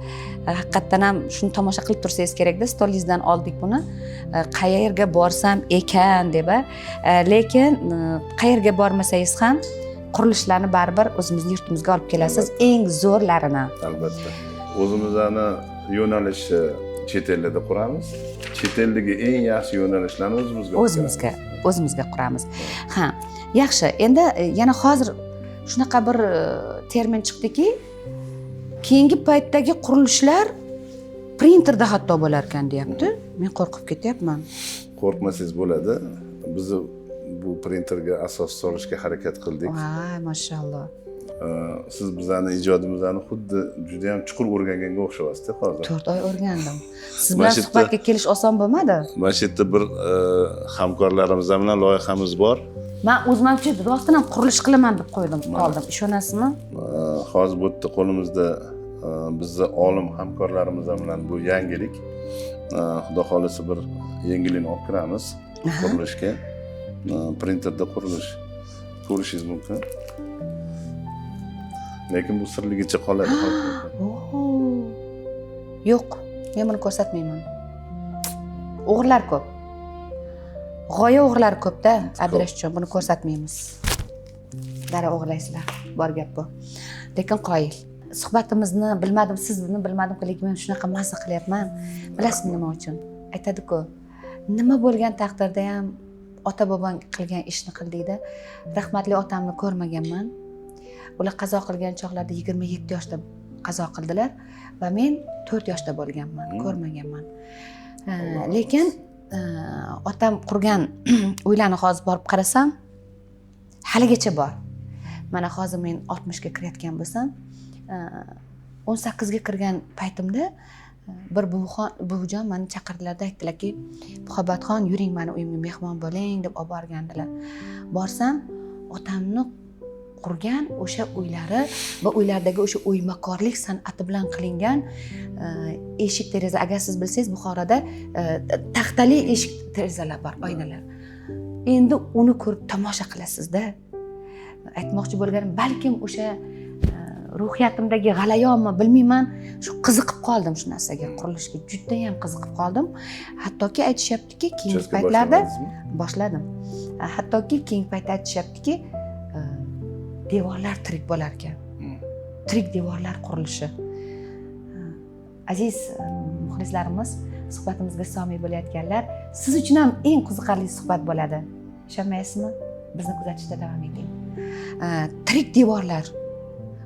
Speaker 1: haqiqatdan ham shuni tomosha qilib tursangiz kerakda, stolingizdan oldik buni. Qayerga borsam ekan deb, lekin qayerga bormasangiz ham qurilishlarni baribir o'zimizning yurtimizga olib kelasiz, eng zo'rlarini.
Speaker 3: Albatta. O'zimizning yo'nalishni chet ellarda quramiz. Chet eldagi eng yaxshi yo'nalishlarni o'zimizga quramiz. Yaxshi. Endi yana hozir shunaqa bir termin chiqdiki, keyingi paytdagi qurilishlar printerda hatto bo'lar ekan deyapti. Men qo'rqib ketyapman. Qo'rqmasangiz bo'ladi. Biz bu printerga asos solishga harakat qildik.
Speaker 1: Voy, mashalloh.
Speaker 3: Siz bizning ijodimizni xuddi juda ham chuqur o'rganganga o'xshayapsiz hozir.
Speaker 1: 4 oy o'rgandim. Siz bilan suhbatga kelish oson bo'lmadi.
Speaker 3: Mana shu yerda bir hamkorlarimiz bilan loyihamiz bor.
Speaker 1: Men o'zimcha rostdan ham qurilish qilaman deb qo'ydim, qoldim. Ishonasizmi?
Speaker 3: Hozir bu yerda qo'limizda bizni olim hamkorlarimiz bilan bu yangilik. Xudo xolisa bir yangilikni olib kiramiz qurilishga. Printerda qurilish ko'rishingiz mumkin. Lekin bu sirligicha qoladi.
Speaker 1: Yo'q, men buni ko'rsatmayman. O'g'irlar ko'p. G'oya o'g'irlari ko'p-da, Abdurashidjon, buni ko'rsatmaymiz. Dara o'g'irlaysizlar, bor gap bu. Lekin qoyil. Suhbatimizni bilmadim, sizni bilmadim, lekin men shunaqa mazza qilyapman. Bilasizmi nima uchun? Aytadi-ku, nima bo'lgan taqdirda ham ota-bobong qilgan ishni qildingda. Rahmatli otamni ko'rmaganman. Ular qazo qilgan chog'larda 27 yoshda qazo qildilar va men 4 yoshda bo'lganman, ko'rmaganman. Lekin otam qurgan uylarni hozir borib qarasam, haligacha bor. Mana hozir men 60 ga kirayotgan bo'lsam, 18 ga kirgan paytimda bir buvijon meni chaqirdilar-da, aytdilarki, "Muhabbatxon, yuring, meni uyimga mehmon bo'ling" deb olib borgandilar. Borsam, otamni qurgan o'sha uylari va uylardagi o'sha o'ymakorlik san'ati bilan qilingan eshik deraza, agar siz bilsangiz, Buxoroda taxtali eshik derazalar bor, oynalar. Endi uni ko'rib tomosha qilasizda. Aytmoqchi bo'lganim, balkim o'sha ruhiyatimdagi g'alayonmi bilmayman, shu qiziqib qoldim shu narsaga, qurilishga juda ham qiziqib qoldim. Hattoki aytishyaptiki, keyingi paytlarda boshladim. Hattoki keyingi paytda aytishyaptiki, devorlar tirik bo'lar ekan. Tirik devorlar qurilishi. Aziz muxlislarimiz, suhbatimizga somiy bo'layotganlar, siz uchun ham eng qiziqarli suhbat bo'ladi. Ishonmaysizmi? Bizni kuzatishda davom eting. Tirik devorlar.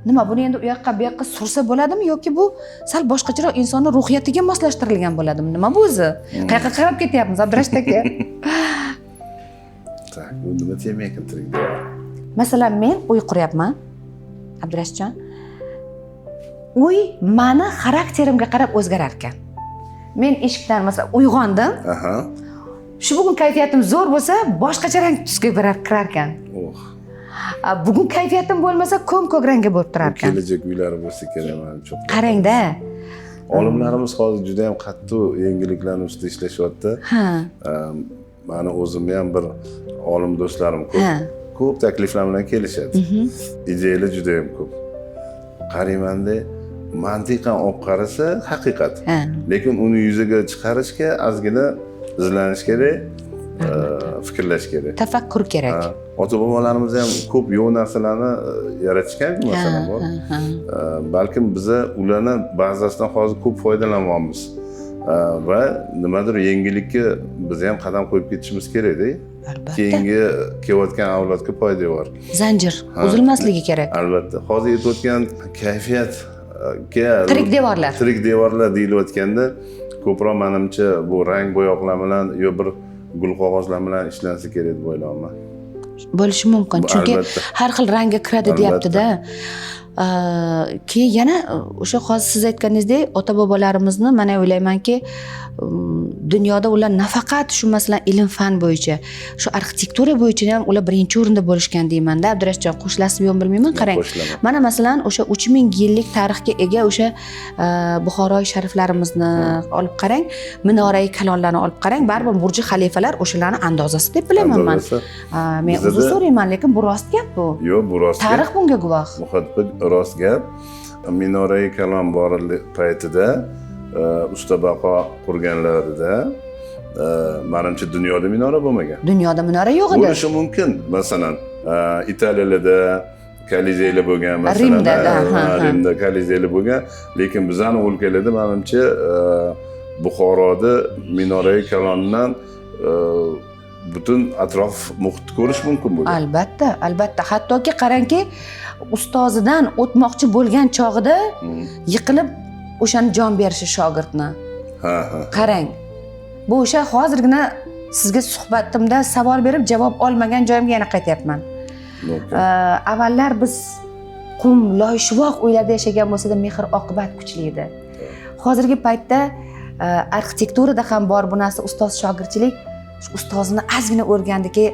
Speaker 1: Nima buni endi u yoqqa bu yoqqa sursa bo'ladimi yoki bu sal boshqacharoq insonni ruhiyatiga moslashtirilgan bo'ladimi? Nima bu o'zi? Qayerga qarab ketyapmiz, Abdurashid aka?
Speaker 3: Tak, bu nima temaga tirik deyapti.
Speaker 1: Masalan, men uy quryapman. Abdurashidjon. Uy meni xarakterimga qarab o'zgarar ekan. Men eshikdan masalan uyg'ondim.
Speaker 3: Aha.
Speaker 1: Shu bugun kayfiyatim zo'r bo'lsa, boshqacha rang tusga kirar ekan.
Speaker 3: Oh.
Speaker 1: Bugun kayfiyatim bo'lmasa, ko'm-ko'k rangga bo'lib turar ekan.
Speaker 3: Kelajak uylari bo'lsa kerak menimcha.
Speaker 1: Qarang-da.
Speaker 3: Olimlarimiz hozir juda ham qattiq yengilliklarni ustida ishlashyapti.
Speaker 1: Ha.
Speaker 3: Mani o'zimni ham bir olim do'stlarim ko'p. Ko'p takliflar bilan kelishadi. Ideyalar juda ham ko'p. Qaraymanda mantiqan olib qarasa haqiqat. Lekin uni yuzaga chiqarishga ozgina izlanish kerak, fikrlash kerak.
Speaker 1: Tafakkur kerak.
Speaker 3: Ota-bobolarimiz ham ko'p yo'q narsalarni yaratishgan-ku masalan bor. Balkim biza ularni ba'zisidan hozir ko'p foydalanyapmiz. Va nimadir yengillikka biz ham qadam qo'yib ketishimiz kerak-da.
Speaker 1: Albatta.
Speaker 3: Keyingi kelayotgan avlodga foyda bor.
Speaker 1: Zanjir uzilmasligi kerak.
Speaker 3: Albatta. Hozir aytayotgan kayfiyatga tirik devorlar deyilayotganda ko'proq menimcha bu rang bo'yoqlar bilan yo bir gul qog'ozlar bilan ishlansa kerak deb o'ylayman.
Speaker 1: Bo'lishi mumkin. Chunki har xil rangga kiradi deyapti-da. Keyin yana o'sha hozir siz aytganingizdek, ota-bobolarimizni men o'ylaymanki, dunyoda ular nafaqat shu masalan ilm-fan bo'yicha, shu arxitektura bo'yicha ham ular birinchi o'rinda bo'lishgan deyman-da. Abdurashidjon, qo'shilasiz yo'q bilmayman, qarang. Mana masalan o'sha 3000 yillik tarixga ega o'sha Buxoroy shariflarimizni olib qarang, Minorai Kalonlarni olib qarang, baribir Burji xalifalar o'shalarni andozasi deb bilaman men. Men uzr so'rayman, lekin bu rost gap bu.
Speaker 3: Yo'q, bu rost.
Speaker 1: Tarix bunga guvoh.
Speaker 3: Muhabbat rost gap. Minorai Kalon borilgan paytida usta baqo qurganlarida menimcha dunyoda minora bo'lmagan.
Speaker 1: Dunyoda minora yo'q edi.
Speaker 3: Bo'lishi mumkin. Masalan, Italiyalarda Kolizeylar bo'lgan, masalan, Rimda Kolizeylar bo'lgan, lekin bizning o'lkalarda menimcha Buxoroda Minorai Kalondan butun atrof muhitni ko'rish mumkin bo'lgan.
Speaker 1: Albatta, albatta. Hattoki qarangki, ustozidan o'tmoqchi bo'lgan chog'ida yiqilib o'shani jon berishi shogirdni. Qarang. Bu o'sha hozirgina sizga suhbatimda savol berib javob olmagan joyimga yana qaytyapman. Avvallar biz qum, loyshuvoq uylarda yashagan bo'lsa-da mehr oqibat kuchli edi. Hozirgi paytda arxitekturada ham bor bu narsa ustoz shogirdchilik. Ustozini ozgina o'rgandiki,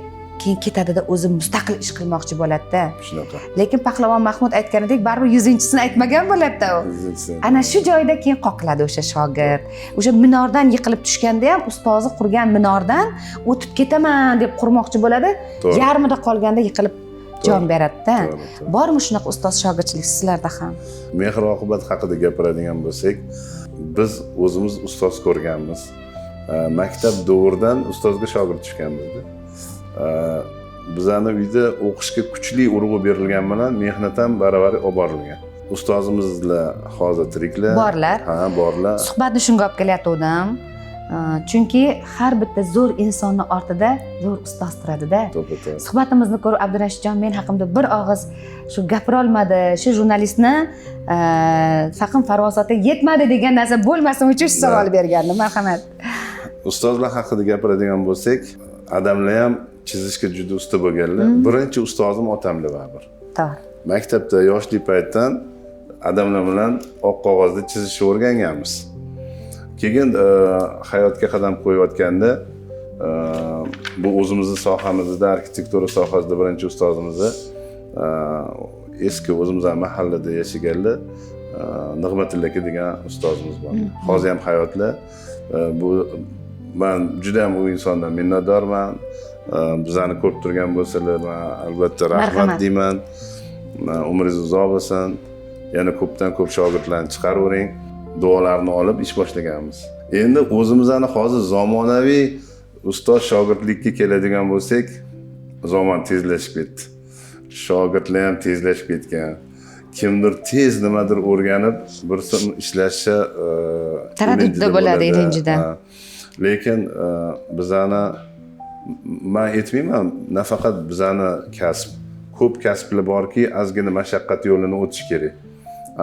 Speaker 1: keyin ketadida o'zi mustaqil ish qilmoqchi bo'ladi-da.
Speaker 3: Shunaqa.
Speaker 1: Lekin Pahlavon Mahmud aytganidek, baribir 100-chisini aytmagan bo'ladi-da u. Ana shu joyda keyin qoqiladi o'sha shogird. O'sha minordan yiqilib tushganda ham ustozi qurgan minordan o'tib ketaman deb qurmoqchi bo'ladi. Yarmida qolganda yiqilib jon beradi-da. Bormi shunaqa ustoz shogirdchilik sizlarda ham?
Speaker 3: Mehr oqibat haqida gapiradigan bo'lsak, biz o'zimiz ustoz ko'rganmiz. Maktab davridan ustozga shogird tushganmiz-da. Bizning uyda o'qishga kuchli urg'u berilgan bilan mehnat ham baravar olib borilgan. Ustozimizlar hozir tiriklar.
Speaker 1: Borlar.
Speaker 3: Ha, borlar.
Speaker 1: Suhbatni shunga olib kelayotgandim. Chunki har bitta zo'r insonni ortida zo'r ustoz turadi-da.
Speaker 3: To'g'ri.
Speaker 1: Suhbatimizni ko'rib Abdurashidjon men haqimda bir og'iz shu gapira olmadi, shu jurnalistni faqim farosati yetmadi degan narsa bo'lmasin uchun shu savol bergandim. Marhamat.
Speaker 3: Ustozlar haqida gapiradigan bo'lsak, adamlar ham chizishga juda usta bo'lganlar. Birinchi ustozim otamdir baribir.
Speaker 1: To'g'ri.
Speaker 3: Maktabda yoshlik paytdan adamlar bilan oq qog'ozda chizishni o'rganganmiz. Keyin hayotga qadam qo'yayotganda bu o'zimizning sohamizda, arxitektura sohasida birinchi ustozimiz eski o'zimizning mahallada yashaganlar Nig'matilla aka degan ustozimiz bor. Hozir ham hayotlar. Bu men juda ham u insondan minnatdorman. Bizani ko'rib turgan bo'lsalar, men albatta rahmat deyman. Umringiz uzoq bo'lsin. Yana ko'pdan ko'p shogirdlarni chiqaravering. Duolarni olib ish boshlaganmiz. Endi o'zimizning hozir zamonaviy ustoz shogirdlikka keladigan bo'lsak, zamon tezlashib ketdi. Shogirdlar ham tezlashib ketgan. Kimdir tez nimadir o'rganib, bir so'm ishlashga
Speaker 1: taraddudda bo'ladi ilinjida.
Speaker 3: Lekin bizani men aytmayman, nafaqat bizani kasb, ko'p kasblar borki, ozgina mashaqqat yo'lini o'tish kerak.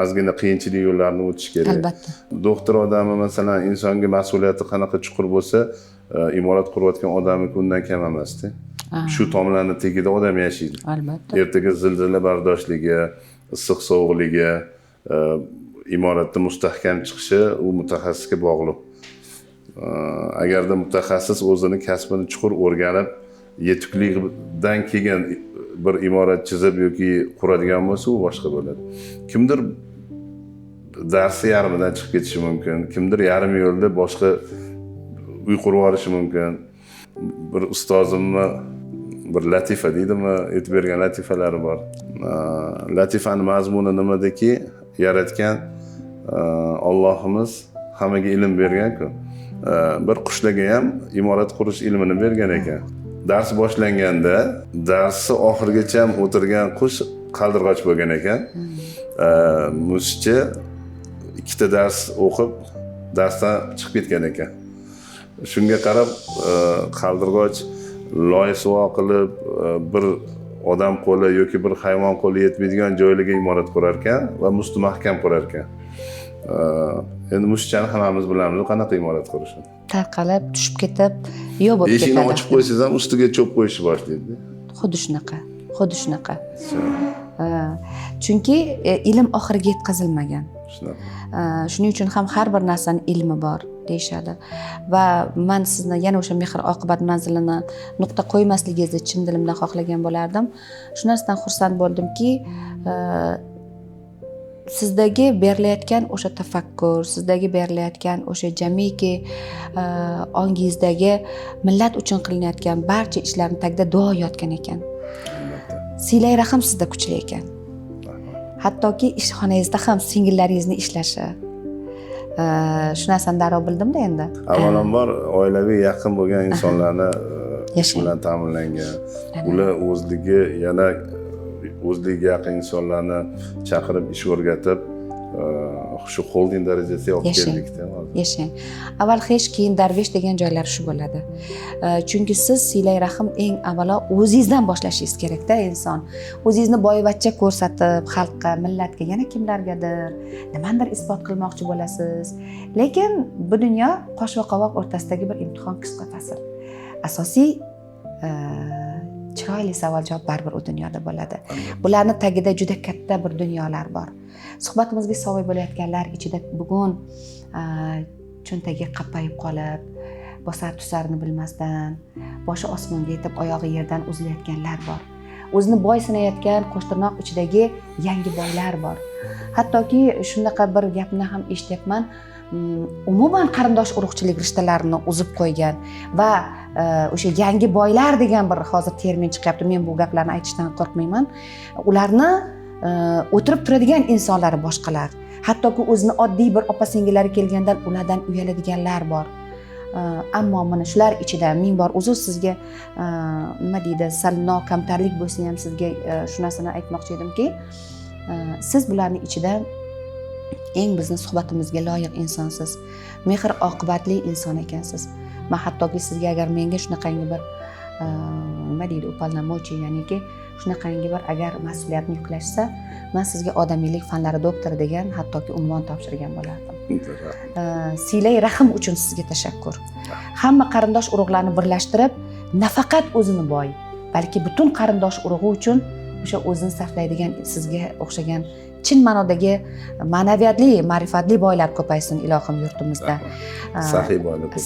Speaker 3: Ozgina qiyinchilik yo'llarini o'tish kerak.
Speaker 1: Albatta.
Speaker 3: Doktor odami masalan insonga mas'uliyati qanaqa chuqur bo'lsa, imorat qurayotgan odamniki undan kam emasda. Shu tomlarni tagida odam yashaydi.
Speaker 1: Albatta.
Speaker 3: Ertaga zilzila bardoshligi, issiq sovuqligi, imoratda mustahkam chiqishi u mutaxassisga bog'liq. Agarda mutaxassis o'zini kasbini chuqur o'rganib, yetuklikdan keyin bir imorat chizib yoki quradigan bo'lsa, u boshqa bo'ladi. Kimdir darsi yarmidan chiqib ketishi mumkin, kimdir yarim yo'lda boshqa uy qurib olishi mumkin. Bir ustozimni bir latifa deydimi, aytib bergan latifalari bor. Latifani mazmuni nimadaki, yaratgan Allohimiz hammaga ilm bergan-ku. Bir qushlarga ham imorat qurish ilmini bergan ekan. Dars boshlanganda darsni oxirigacha ham o'tirgan qush qaldirg'och bo'lgan ekan. Mushukcha ikkita dars o'qib darsdan chiqib ketgan ekan. Shunga qarab qaldirg'och loysuvo qilib bir odam qo'li yoki bir hayvon qo'li yetmaydigan joylarga imorat qurar ekan va mustahkam qurar ekan. Endi mushukchani hammamiz bilamiz, qanaqa imorat qurishini.
Speaker 1: Tarqalib, tushib ketib, yo'q bo'lib ketadi.
Speaker 3: Eshikni ochib qo'ysangiz ham ustiga cho'p qo'yishni boshlaydi.
Speaker 1: Xuddi shunaqa. Chunki ilm oxiriga yetkazilmagan. Shuning uchun ham har bir narsaning ilmi bor deyshadi. Va men sizni yana o'sha mehr oqibat manzilini nuqta qo'ymasligingizni chin dilimdan xohlagan bo'lardim. Shu narsadan xursand bo'ldimki, sizdagi berilayotgan o'sha tafakkur, sizdagi berilayotgan o'sha jamiki ongingizdagi millat uchun qilinayotgan barcha ishlarning tagida duo yotgan ekan. Silay rahim sizda kuchli ekan. Hattoki ishxonangizda ham singillaringizni ishlashi. Shu narsani darrov bildimda endi.
Speaker 3: Avvalambor oilaviy yaqin bo'lgan insonlarni ish bilan ta'minlangan. Ular o'zligiga yaqin insonlarni chaqirib ish o'rgatib, shu holding darajasiga olib keldikda.
Speaker 1: Yashang. Avval hech keyin darvesh degan joylar shu bo'ladi. Chunki siz silay rahim eng avvalo o'zingizdan boshlashingiz kerak-da inson. O'zingizni boyvachcha ko'rsatib, xalqqa, millatga, yana kimlargadir nimadir isbot qilmoqchi bo'lasiz. Lekin bu dunyo qosh va qovoq o'rtasidagi bir imtihon, qisqa fasl. Asosiy chiroyli savol-javob baribir u dunyoda bo'ladi. Bularning tagida juda katta bir dunyolar bor. Suhbatimizga savoy bo'layotganlar ichida bugun cho'ntagi qappayib qolib, bosar tusarini bilmasdan, boshi osmonga yetib, oyog'i yerdan uzilayotganlar bor. O'zini boy sanayotgan qo'shtirnoq ichidagi yangi boylar bor. Hattoki shunaqa bir gapni ham eshityapman. Umuman qarindosh urug'chilik rishtalarini uzib qo'ygan va o'sha yangi boylar degan bir hozir termin chiqyapti. Men bu gaplarni aytishdan qo'rqmayman. Ularni o'tirib turadigan insonlari boshqalar. Hattoki o'zini oddiy bir opa-singillari kelgandan ulardan uyaladiganlar bor. Ammo mana shular ichida ming bor uzr sizga nima deydi, sal nokamtarlik bo'lsa ham sizga shu narsani aytmoqchi edimki, siz bularning ichida eng bizni suhbatimizga loyiq insonsiz. Mehr oqibatli inson ekansiz. Men hattoki sizga agar menga shunaqangi bir nima deydi, upalnamochi, ya'niki shunaqangi bir agar mas'uliyatni yuklashsa, men sizga odamiylik fanlari doktori degan hattoki unvon topshirgan bo'lardim. Silay rahim uchun sizga tashakkur. Hamma qarindosh urug'larni birlashtirib, nafaqat o'zini boy, balki butun qarindosh urug'i uchun o'sha o'zini sarflaydigan sizga o'xshagan chin ma'nodagi ma'naviyatli, ma'rifatli boylar ko'paysin ilohim yurtimizda.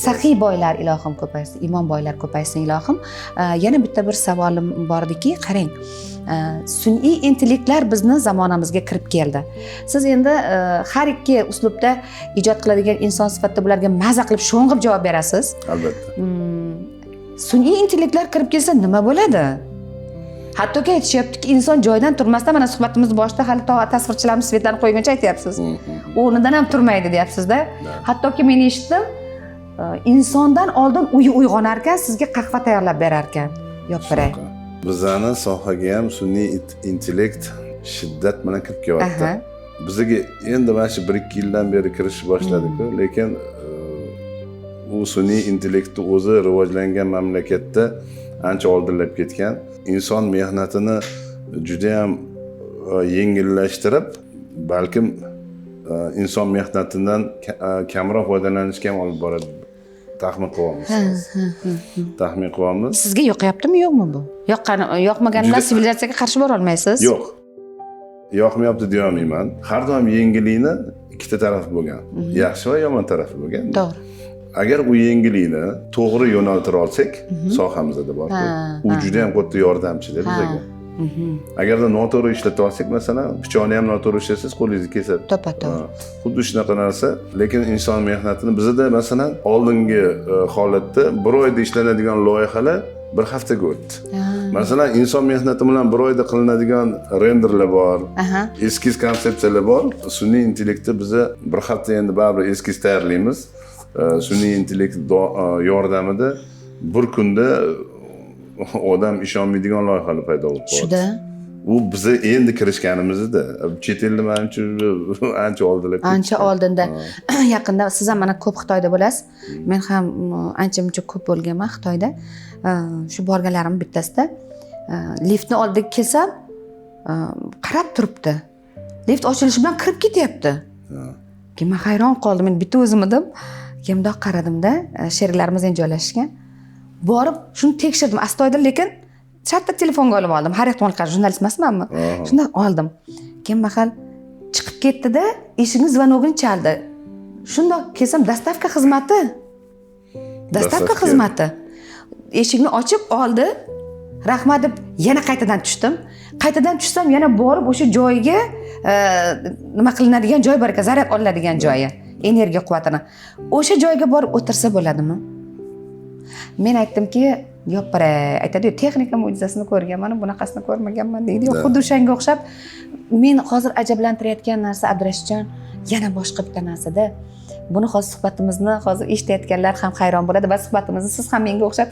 Speaker 1: Saxiy boylar ilohim ko'paysin, imon boylar ko'paysin ilohim. Yana bitta bir savolim bor ediki, qarang. Sun'iy intellektlar bizni zamonamizga kirib keldi. Siz endi har ikki uslubda ijod qiladigan inson sifatida bularga maza qilib sho'ng'ib javob berasiz.
Speaker 3: Albatta.
Speaker 1: Sun'iy intellektlar kirib kelsa nima bo'ladi? Hattoki aytishyaptiki, inson joydan turmasdan, mana suhbatimiz boshida hali tasvirchilarimiz svetlarni qo'yguncha aytyapsiz. O'rnidan ham turmaydi deyapsiz-da. Hattoki men eshitdim, insondan oldin uyi uyg'onar ekan, sizga qahva tayyorlab berar ekan. Yopiray.
Speaker 3: Bizani sohaga ham sun'iy intellekt shiddat bilan kirib kelyapti. Bizga endi mana shu 1-2 yildan beri kirish boshladik-ku, lekin u sun'iy intellektni o'zi rivojlangan mamlakatda ancha oldinlab ketgan. Inson mehnatini juda ham yengillashtirib, balkim inson mehnatidan kamroq foydalanishga ham olib boradi. Taxmin qilyapmiz. Taxmin qilyapmiz.
Speaker 1: Sizga yoqyaptimi, yo'qmi bu? Yoqmaganidan sivilizatsiyaga qarshi bora olmaysiz?
Speaker 3: Yo'q. Yoqmayapti deya olmayman. Har doim yengillikni ikkita tarafi bo'lgan. Yaxshi va yomon tarafi bo'lgan.
Speaker 1: To'g'ri.
Speaker 3: Agar u yengillikni to'g'ri yo'naltira olsak, sohamizda bor. U juda ham katta yordamchidir bizga. Agarda noto'g'ri ishlata olsak, masalan, pichoqni ham noto'g'ri ishlasangiz, qo'lingizni kesadi.
Speaker 1: To'ppa-to'g'ri.
Speaker 3: Xuddi shunaqa narsa, lekin inson mehnatini bizda masalan oldingi holatda bir oyda ishlanadigan loyihalar bir haftaga o'tdi. Masalan, inson mehnati bilan bir oyda qilinadigan renderlar bor, eskiz konsepsiyalar bor. Sun'iy intellektda biza bir hafta endi baribir eskiz tayyorlaymiz. Sun'iy intellekt yordamida bir kunda odam ishonmaydigan loyihalar paydo bo'lib qoldi.
Speaker 1: Shuda.
Speaker 3: U biza endi kirishganimizda, chet elda menimcha ancha oldinlar.
Speaker 1: Ancha oldinda. Yaqinda siz ham mana ko'p Xitoyda bo'lasiz. Men ham ancha-muncha ko'p bo'lganman Xitoyda. Shu borganlarim bittasida liftni oldiga kelsam, qarab turibdi. Lift ochilishi bilan kirib ketyapti. Keyin men hayron qoldim. Men bitta o'zim edim. Keyin bundoq qaradimda, sheriklarimiz ham joylashgan. Borib shuni tekshirdim astoydil, lekin shartta telefonga olib oldim. Har ehtimol qarshi jurnalist emasmanmi? Shunda oldim. Keyin mahal chiqib ketdi-da, eshikning zvonogini chaldi. Shundoq kelsam, dastavka xizmati. Dastavka xizmati. Eshikni ochib oldi. Rahmat deb yana qaytadan tushdim. Qaytadan tushsam yana borib o'sha joyiga nima qilinadigan joy bor ekan, zaryad olinadigan joyi, energiya quvvatini. O'sha joyga borib o'tirsa bo'ladimi? Men aytdimki, yo'q-paray, aytadi-yu, texnika mo'jizasini ko'rganman, bunaqasini ko'rmaganman deydi. Xuddi o'shanga o'xshab, men hozir ajablantirayotgan narsa Abdurashidjon yana boshqa bitta narsada. Buni hozir suhbatimizni hozir eshitayotganlar ham hayron bo'ladi va suhbatimizni siz ham menga o'xshab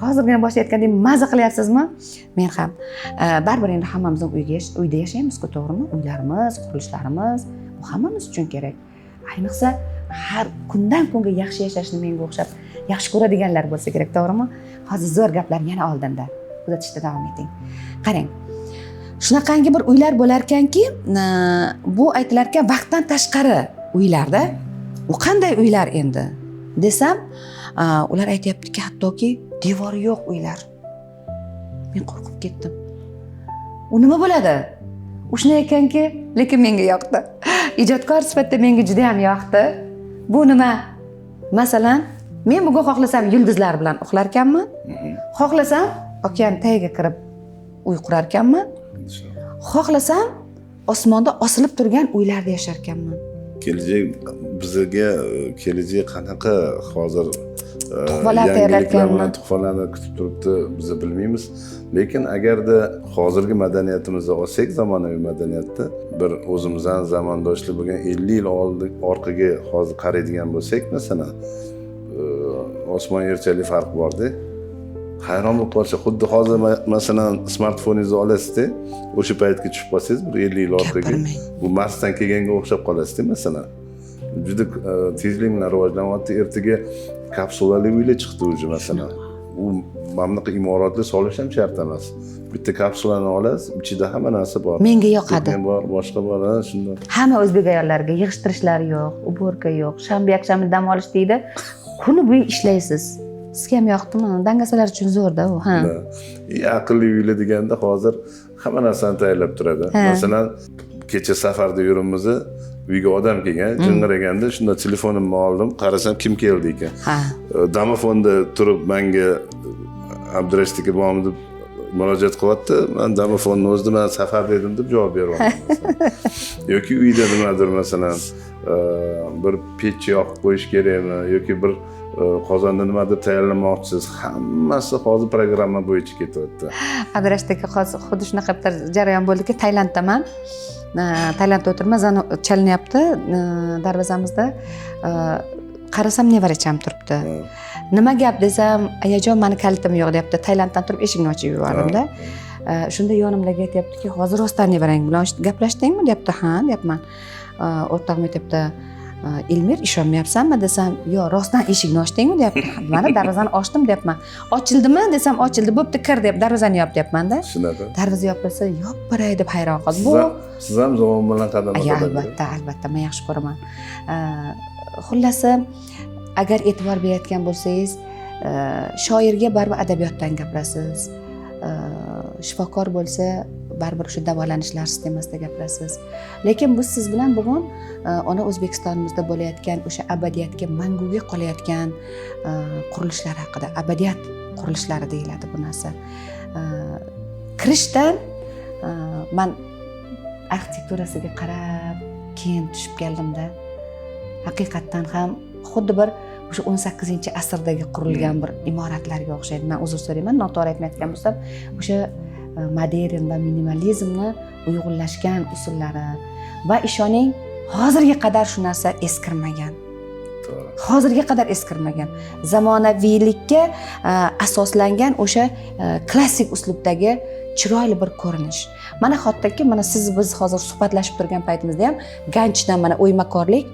Speaker 1: hozirgina boshlayotgandek maza qilyapsizmi? Men ham. Baribir endi hammamiz uyda yashaymiz-ku, to'g'rimi? Uylarimiz, qurilishlarimiz bu hammamiz uchun kerak. Ayniqsa har kundan kunga yaxshi yashashni menga o'xshab yaxshi ko'radiganlar bo'lsa kerak, to'g'rimi? Hozir zo'r gaplar yana oldinda. Kuzatishda davom eting. Qarang. Shunaqangi bir uylar bo'lar ekanki, bu aytilar ekan vaqtdan tashqari uylarda. U qanday uylar endi desam, ular aytayaptiki, hattoki devori yo'q uylar. Men qo'rqib ketdim. U nima bo'ladi? U shunday ekanki, lekin menga yoqdi. Ijodkor sifatida menga juda ham yoqdi. Bu nima? Masalan, men bugun xohlasam yulduzlar bilan uxlar ekanman. Xohlasam okean tagiga kirib uy qurar ekanman. Xohlasam osmonda osilib turgan uylarda yashar ekanman.
Speaker 3: kelajak qanaqa hozir tuhfalarni kutib turibdi, biz bilmaymiz. Lekin agarda hozirgi madaniyatimizni olsak, zamonaviy madaniyatda bir o'zimizdan zamondoshlik bo'lgan 50 yil orqaga hozir qaraydigan bo'lsak, masalan, osmon yerchalik farq bor-da. Hayron bo'lib qolsa, xuddi hozir masalan smartfoningizni olasizda, o'sha paytga tushib qolsangiz, bir 50 yil orqaga bu Marsdan kelganga o'xshab qolasizda, masalan. Juda tezlik bilan rivojlanyapti. Ertaga kapsulali uylar chiqdi o'zi, masalan. U mamlakat imoratli solish ham shart emas. Bitta kapsulani olasiz, ichida hamma narsa bor.
Speaker 1: Menga yoqadi.
Speaker 3: Bor, boshqa bor, shunday.
Speaker 1: Hamma o'zbek ayollariga yig'ishtirishlar yo'q, uborka yo'q, shanba yakshanba dam olish deydi. Kuni bo'yi ishlaysiz. Sizga ham yoqdimi? Dangasalar uchun zo'rda u, ha.
Speaker 3: Aqlli uylar deganda hozir hamma narsani tayyorlab turadi. Masalan, kecha safarda yurimiz, uyga odam kelgan, jing'iraganda shunda telefonimni oldim, qarasam kim keldi ekan. Domofonda turib menga Abdurashid aka bormi deb murojaat qilyapti. Men domofonni o'zida men safarda edim deb javob beryapman. Yoki uyda nimadir, masalan, bir pech yoqib qo'yish kerakmi yoki bir qozonda nimadir tayyorlamoqchisiz, hammasi hozir programma bo'yicha ketyapti.
Speaker 1: Abdurashid aka hozir xuddi shunaqa bir jarayon bo'ldiki, Tailanddaman. Tailandda o'tirman, zan chalinyapti darvozamizda. Qarasam nevaracham turibdi. Nima gap desam, ayajon meni kalitim yo'q deyapti. Tailanddan turib eshikni ochib yubordimda. Shunda yonimdagi aytayaptiki, hozir rostdan nevarang bilan gaplashdingmi deyapti. Ha, deyapman. O'rtog'im aytayapti, Elmir ishonmayapsanmi desam, "Yo'q, rostdan eshikni ochdingmi?" deyapti. "Mana darvozani ochdim" deyapman. "Ochildimi?" desam, "Ochildi, bo'pti, kir" deb darvozani yop deyapman-da.
Speaker 3: Shunaqa.
Speaker 1: Darvoza yopilsa, "Yopiray" deb hayron qoldim.
Speaker 3: Siz ham zavon bilan qadam-qadam.
Speaker 1: Albatta, men yaxshi ko'raman. Xullasi, agar e'tibor berayotgan bo'lsangiz, shoirga baribir adabiyotdan gapirasiz. Shifokor bo'lsa, baribir o'sha davolanishlar sistemasida gapirasiz. Lekin biz siz bilan bugun ona O'zbekistonimizda bo'layotgan o'sha abadiyatga, manguga qolayotgan qurilishlar haqida, abadiyat qurilishlari deyiladi bu narsa. Kirishdan men arxitekturasiga qarab, keyin tushib keldimda. Haqiqatdan ham xuddi bir o'sha 18-asrdagi qurilgan bir imoratlarga o'xshaydi. Men uzr so'rayman, noto'g'ri aytmayotgan bo'lsam, o'sha modern va minimalizmni uyg'unlashgan usullari va ishoning, hozirga qadar shu narsa eskirmagan. Hozirga qadar eskirmagan. Zamonaviylikka asoslangan o'sha klassik uslubdagi chiroyli bir ko'rinish. Mana hattoki mana biz hozir suhbatlashib turgan paytimizda ham ganchdan mana o'ymakorlik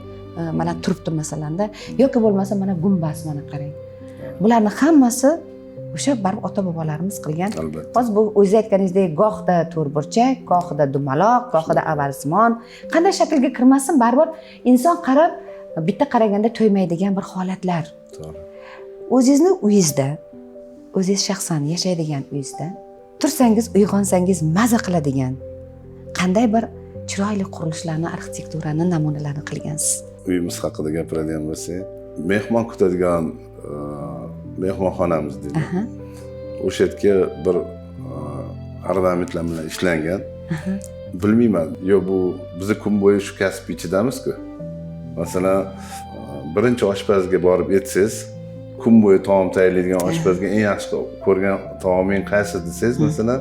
Speaker 1: mana turibdi masalanda, yoki bo'lmasa mana gumbaz mana qarang. Bularni hammasi o'sha baribir ota-bobolarimiz qilgan. Hozir bu o'zingiz aytganingizdek, gohda to'rtburchak, gohida dumaloq, gohida avalsimon, qanday shaklga kirmasin, baribir inson qarab bitta qaraganda to'ymaydigan bir holatlar. To'g'ri. O'zingizni uyingizda, o'zingiz shaxsan yashaydigan uyingizda tursangiz, uyg'onsangiz maza qiladigan qanday bir chiroyli qurilishlarni, arxitekturani namunalarini qilgansiz?
Speaker 3: Uyimiz haqida gapiradigan bo'lsak, mehmon kutadigan mehmonxonamiz deydi. O'sha yerga bir ornamentlar bilan ishlangan. Bilmayman, yo bu bizni kun bo'yi shu kasb ichidamiz-ku. Masalan, birinchi oshpazga borib aytsangiz, kun bo'yi taom tayyorlaydigan oshpazga eng yaxshi ko'rgan taoming qaysi desangiz, masalan,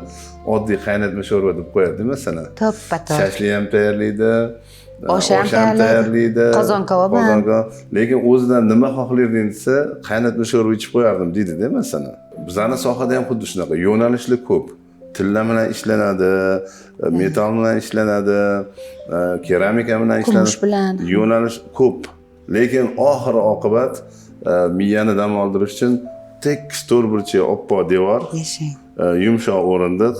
Speaker 3: oddiy qaynatma sho'rva deb qo'yadi, masalan.
Speaker 1: To'ppa-to'g'ri.
Speaker 3: Shashli ham tayyorlaydi,
Speaker 1: osh ham tayyorlaydi, qozon kabob ham.
Speaker 3: Lekin o'zidan nima xohlarding desa, qaynatma sho'rva ichib qo'yardim deydi-da, masalan. Bizning sohada ham xuddi shunaqa, yo'nalishlar ko'p. Tilla bilan ishlanadi, metal bilan ishlanadi, keramika bilan ishlanadi.
Speaker 1: Kumush bilan.
Speaker 3: Yo'nalish ko'p. Lekin oxir oqibat miyani dam oldirish uchun tekis to'rtburchak oppoq devor,
Speaker 1: yashang.
Speaker 3: Yumshoq o'rindiq,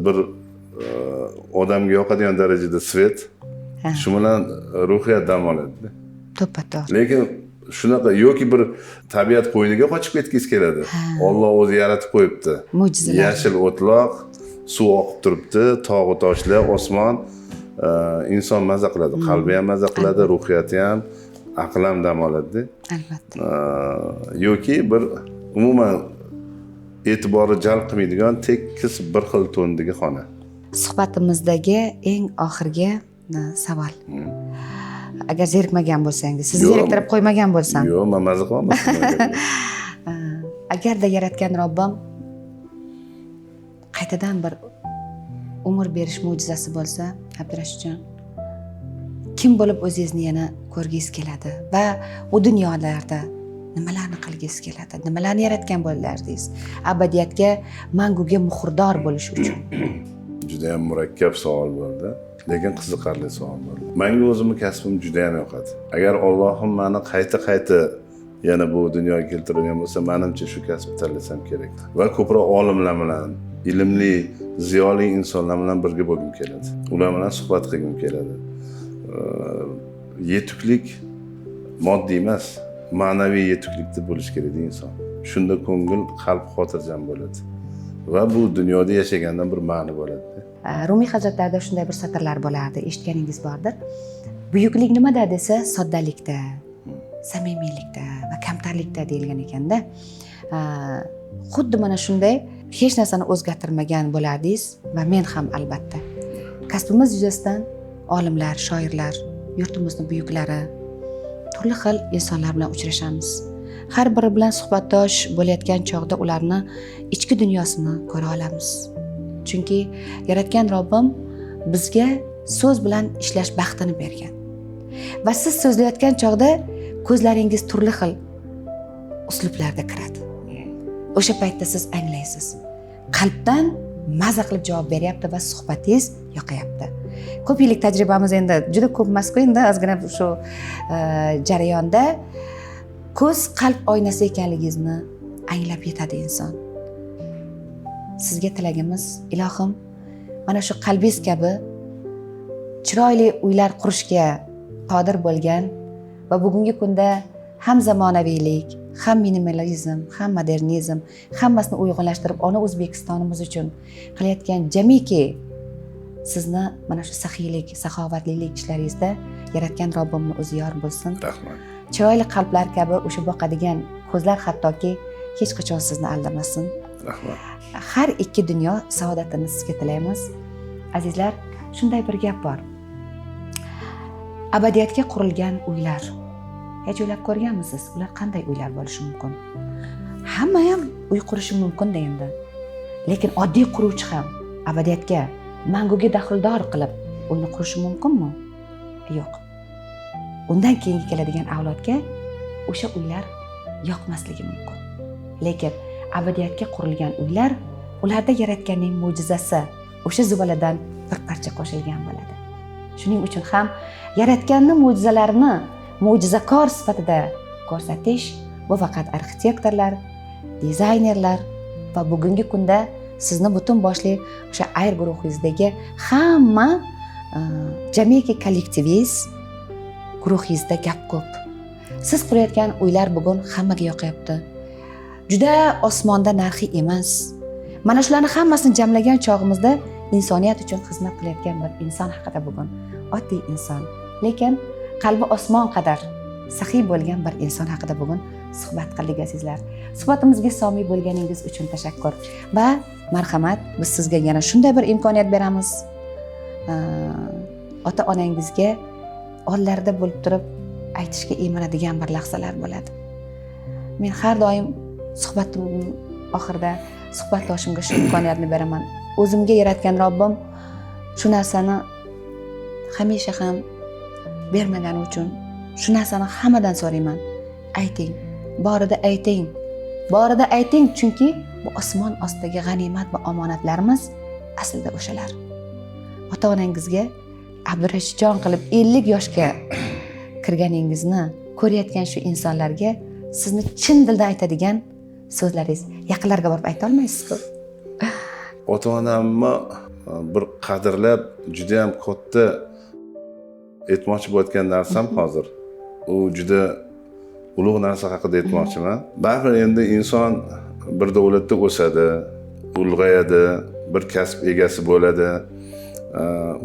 Speaker 3: bir odamga yoqadigan darajada svet. Shu bilan ruhiyat dam oladi.
Speaker 1: To'ppa-to'g'ri.
Speaker 3: Lekin shunaqa yoki bir tabiat qo'yniga qochib ketgisi keladi. Alloh o'zi yaratib qo'yibdi.
Speaker 1: Mo'jizalar.
Speaker 3: Yashil o'tloq, suv oqib turibdi, tog' toshlar, osmon, inson maza qiladi, qalbi ham maza qiladi, ruhiyati ham, aqli ham dam oladi.
Speaker 1: Albatta.
Speaker 3: Yoki bir umuman e'tibori jalb qilmaydigan tekis bir xil tondagi xona.
Speaker 1: Suhbatimizdagi eng oxirgi savol. Agar zerikmagan bo'lsangiz, sizni zeriktirib qo'ymagan bo'lsam.
Speaker 3: Yo'q, men maza qilaman.
Speaker 1: Agarda yaratgan Robbim qaytadan bir umr berish mo'jizasi bo'lsa, Abdurashidjon, kim bo'lib o'zingizni yana ko'rgingiz keladi va u dunyolarda nimalarni qilgingiz keladi? Nimalarni yaratgan bo'lardingiz? Abadiyatga, manguga muhrdor bo'lish uchun.
Speaker 3: Juda ham murakkab savol bo'ldi. Lekin qiziqarli savol bo'ldi. Menga o'zimning kasbim juda ham yoqadi. Agar Allohim meni qayta yana bu dunyoga keltirgan bo'lsa, menimcha shu kasbni tanlasam kerak. Va ko'proq olimlar bilan, ilmli, ziyoli insonlar bilan birga bo'lgim keladi. Ular bilan suhbat qilgim keladi. Yetuklik moddiy emas, ma'naviy yetuklikda bo'lish kerak inson. Shunda ko'ngil, qalb xotirjam bo'ladi. Va bu dunyoda yashagandan bir ma'ni bo'ladi.
Speaker 1: Rumiy hazratlarida shunday bir satrlar bo'lardi, eshitganingiz bordir. Buyuklik nimada desa, soddalikda, samimiylikda va kamtarlikda deyilgan ekanda. Xuddi mana shunday hech narsani o'zgartirmagan bo'lardingiz va men ham albatta. Kasbimiz yuzasidan olimlar, shoirlar, yurtimizning buyuklari, turli xil insonlar bilan uchrashamiz. Har biri bilan suhbatdosh bo'layotgan chog'da ularni ichki dunyosini ko'ra olamiz. Chunki yaratgan Robbim bizga so'z bilan ishlash baxtini bergan. Va siz so'zlayotgan chog'da ko'zlaringiz turli xil uslublarda kiradi. O'sha paytda siz anglaysiz. Qalbdan maza qilib javob beryapti va suhbatingiz yoqayapti. Ko'p yillik tajribamiz endi juda ko'p emas-ku, endi ozgina shu jarayonda ko'z qalb oynasi ekanligingizni anglab yetadi inson. Sizga tilagimiz, ilohim, mana shu qalbingiz kabi chiroyli uylar qurishga qodir bo'lgan va bugungi kunda ham zamonaviylik, ham minimalizm, ham modernizm hammasini uyg'unlashtirib ona O'zbekistonimiz uchun qilayotgan jamiki sizni mana shu saxiylik, saxovatlilik ishlaringizda yaratgan Robbimning o'zi yor bo'lsin.
Speaker 3: Rahmat.
Speaker 1: Chiroyli qalblar kabi o'sha boqadigan ko'zlar hattoki hech qachon sizni aldamasin.
Speaker 3: Rahmat.
Speaker 1: Har ikki dunyo saodatini sizga tilaymiz. Azizlar, shunday bir gap bor. Abadiyatga qurilgan uylar. Hech o'ylab ko'rganmisiz? Ular qanday uylar bo'lishi mumkin? Hamma ham uy qurishi mumkin-da endi. Lekin oddiy quruvchi ham abadiyatga, manguga daxldor qilib uyni qurishi mumkinmi? Yo'q. Undan keyingi keladigan avlodga o'sha uylar yoqmasligi mumkin. Lekin abadiyatga qurilgan uylar, ularda yaratganning mo'jizasi o'sha zuvaladan bir parcha qo'shilgan bo'ladi. Shuning uchun ham yaratganning mo'jizalarini mo'jizakor sifatida ko'rsatish bu faqat arxitektorlar, dizaynerlar va bugungi kunda sizni butun boshli o'sha ayr guruhingizdagi hamma jamiki kollektivingiz guruhingizda gap ko'p. Siz qurayotgan uylar bugun hammaga yoqayapti. Juda osmonda narxi emas. Mana shularni hammasini jamlagan chog'imizda insoniyat uchun xizmat qilayotgan bir inson haqida bugun oddiy inson, lekin qalbi osmon qadar saxiy bo'lgan bir inson haqida bugun suhbat qildik azizlar. Suhbatimizga somiy bo'lganingiz uchun tashakkur va marhamat, biz sizga yana shunday bir imkoniyat beramiz. Ota-onangizga onlarida bo'lib turib aytishga iymanadigan bir lahzalar bo'ladi. Men har doim suhbatim oxirida suhbatdoshimga shu imkoniyatni beraman. O'zimga yaratgan Robbim shu narsani hamisha ham bermagani uchun shu narsani hammadan so'rayman. Ayting, borida ayting. Borida ayting, chunki bu osmon ostidagi g'animat va omonatlarimiz aslida o'shalar. Ota-onangizga Abdurashidjon qilib 50 yoshga kirganingizni ko'rayotgan shu insonlarga sizni chin dildan aytadigan so'zlaringiz yaqinlarga borib ayta olmaysiz-ku.
Speaker 3: Ota-onamni bir qadrlab juda ham katta aytmoqchi bo'layotgan narsam hozir. U juda ulug' narsa haqida aytmoqchiman. Baribir endi inson bir davlatda o'sadi, ulg'ayadi, bir kasb egasi bo'ladi.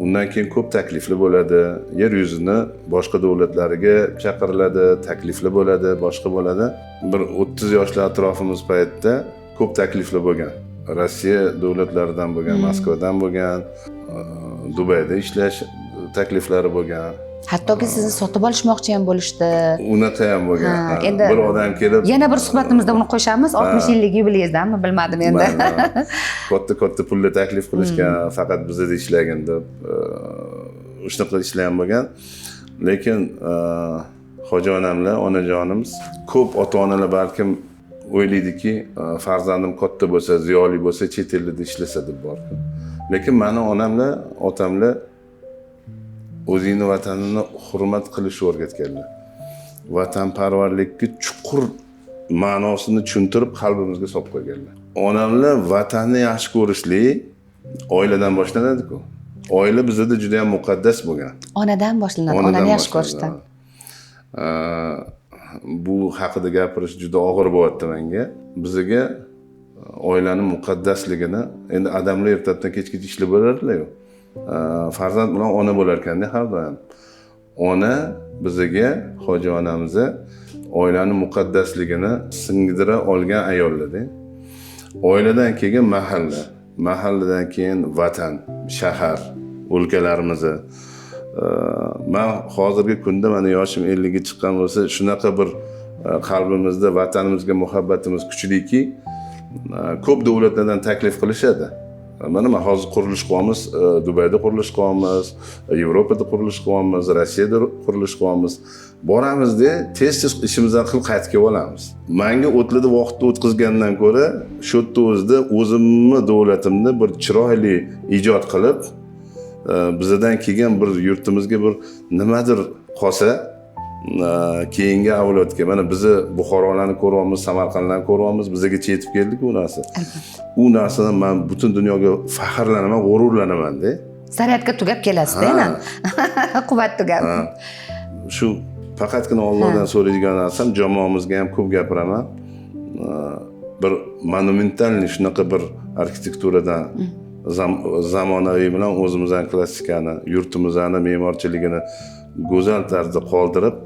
Speaker 3: Undan keyin ko'p taklifli bo'ladi. Yer yuzini boshqa davlatlariga chaqiriladi, taklifli bo'ladi, boshqa bo'ladi. Bir 30 yoshlar atrofimiz paytda ko'p taklifli bo'lgan. Rossiya davlatlaridan bo'lgan, Moskvadan bo'lgan, Dubayda ishlash takliflari bo'lgan.
Speaker 1: Hattoki sizni sotib olishmoqchi ham bo'lishdi.
Speaker 3: Unaqa ham bo'lgan. Bir odam kelib
Speaker 1: yana bir suhbatimizda uni qo'shamiz. 60 yillik yubileyingizdanmi bilmadim endi.
Speaker 3: Katta pulli taklif qilishgan, faqat bizda ishlagin deb shunaqa ishlar ham bo'lgan. Lekin hoji onamlar, onajonimiz ko'p ota-onalar balkim o'ylaydiki, farzandim katta bo'lsa, ziyoli bo'lsa, chet elda ishlasa deb bor. Lekin meni onamlar, otamlar o'zingni vatanini hurmat qilishni o'rgatganlar. Vatanparvarlikka chuqur ma'nosini tushuntirib qalbimizga solib qo'yganlar. Onamlar vatanni yaxshi ko'rishlik oiladan boshlanadi-ku. Oila bizda juda ham muqaddas bo'lgan.
Speaker 1: Onadan boshlanadi, onani yaxshi ko'rishdan.
Speaker 3: Bu haqida gapirish juda og'ir bo'lyapti menga. Bizga oilaning muqaddasligini endi odamlar ertadan kechgacha ishlab bo'ladilar-ku. Farzand bilan ona bo'lar ekanda har doim. Ona bizga, hoji onamiz oilaning muqaddasligini singdira olgan ayollar-da. Oiladan keyin mahalla, mahalladan keyin vatan, shahar, o'lkalarimiz. Men hozirgi kunda meni yoshim 50 ga chiqqan bo'lsa, shunaqa bir qalbimizda vatanimizga muhabbatimiz kuchliki, ko'p davlatlardan taklif qilishadi. Mana men hozir qurilish qilyapmiz, Dubayda qurilish qilyapmiz, Yevropada qurilish qilyapmiz, Rossiyada qurilish qilyapmiz. Boramizda tez-tez ishimizdan qilib qaytib kelib olamiz. Menga o'tlida vaqtni o'tkazgandan ko'ra, shu yerda o'zida o'zimni davlatimni bir chiroyli ijod qilib, bizdan kelgan bir yurtimizga bir nimadir qolsa, keyingi avlodga, mana bizni Buxorolarni ko'ryapmiz, Samarqandlarni ko'ryapmiz, bizgacha yetib keldik u narsa. U narsadan men butun dunyoga faxrlanaman, g'ururlanaman-da.
Speaker 1: Zaryadga tugab kelasiz-da yana. Quvvat tugab.
Speaker 3: Shu faqatgina Allohdan so'raydigan narsam, jamoamizga ham ko'p gapiraman. Bir monumentalniy shunaqa bir arkitekturadan zamonaviy bilan o'zimizning klassikani, yurtimizning me'morchiligini go'zal tarzda qoldirib,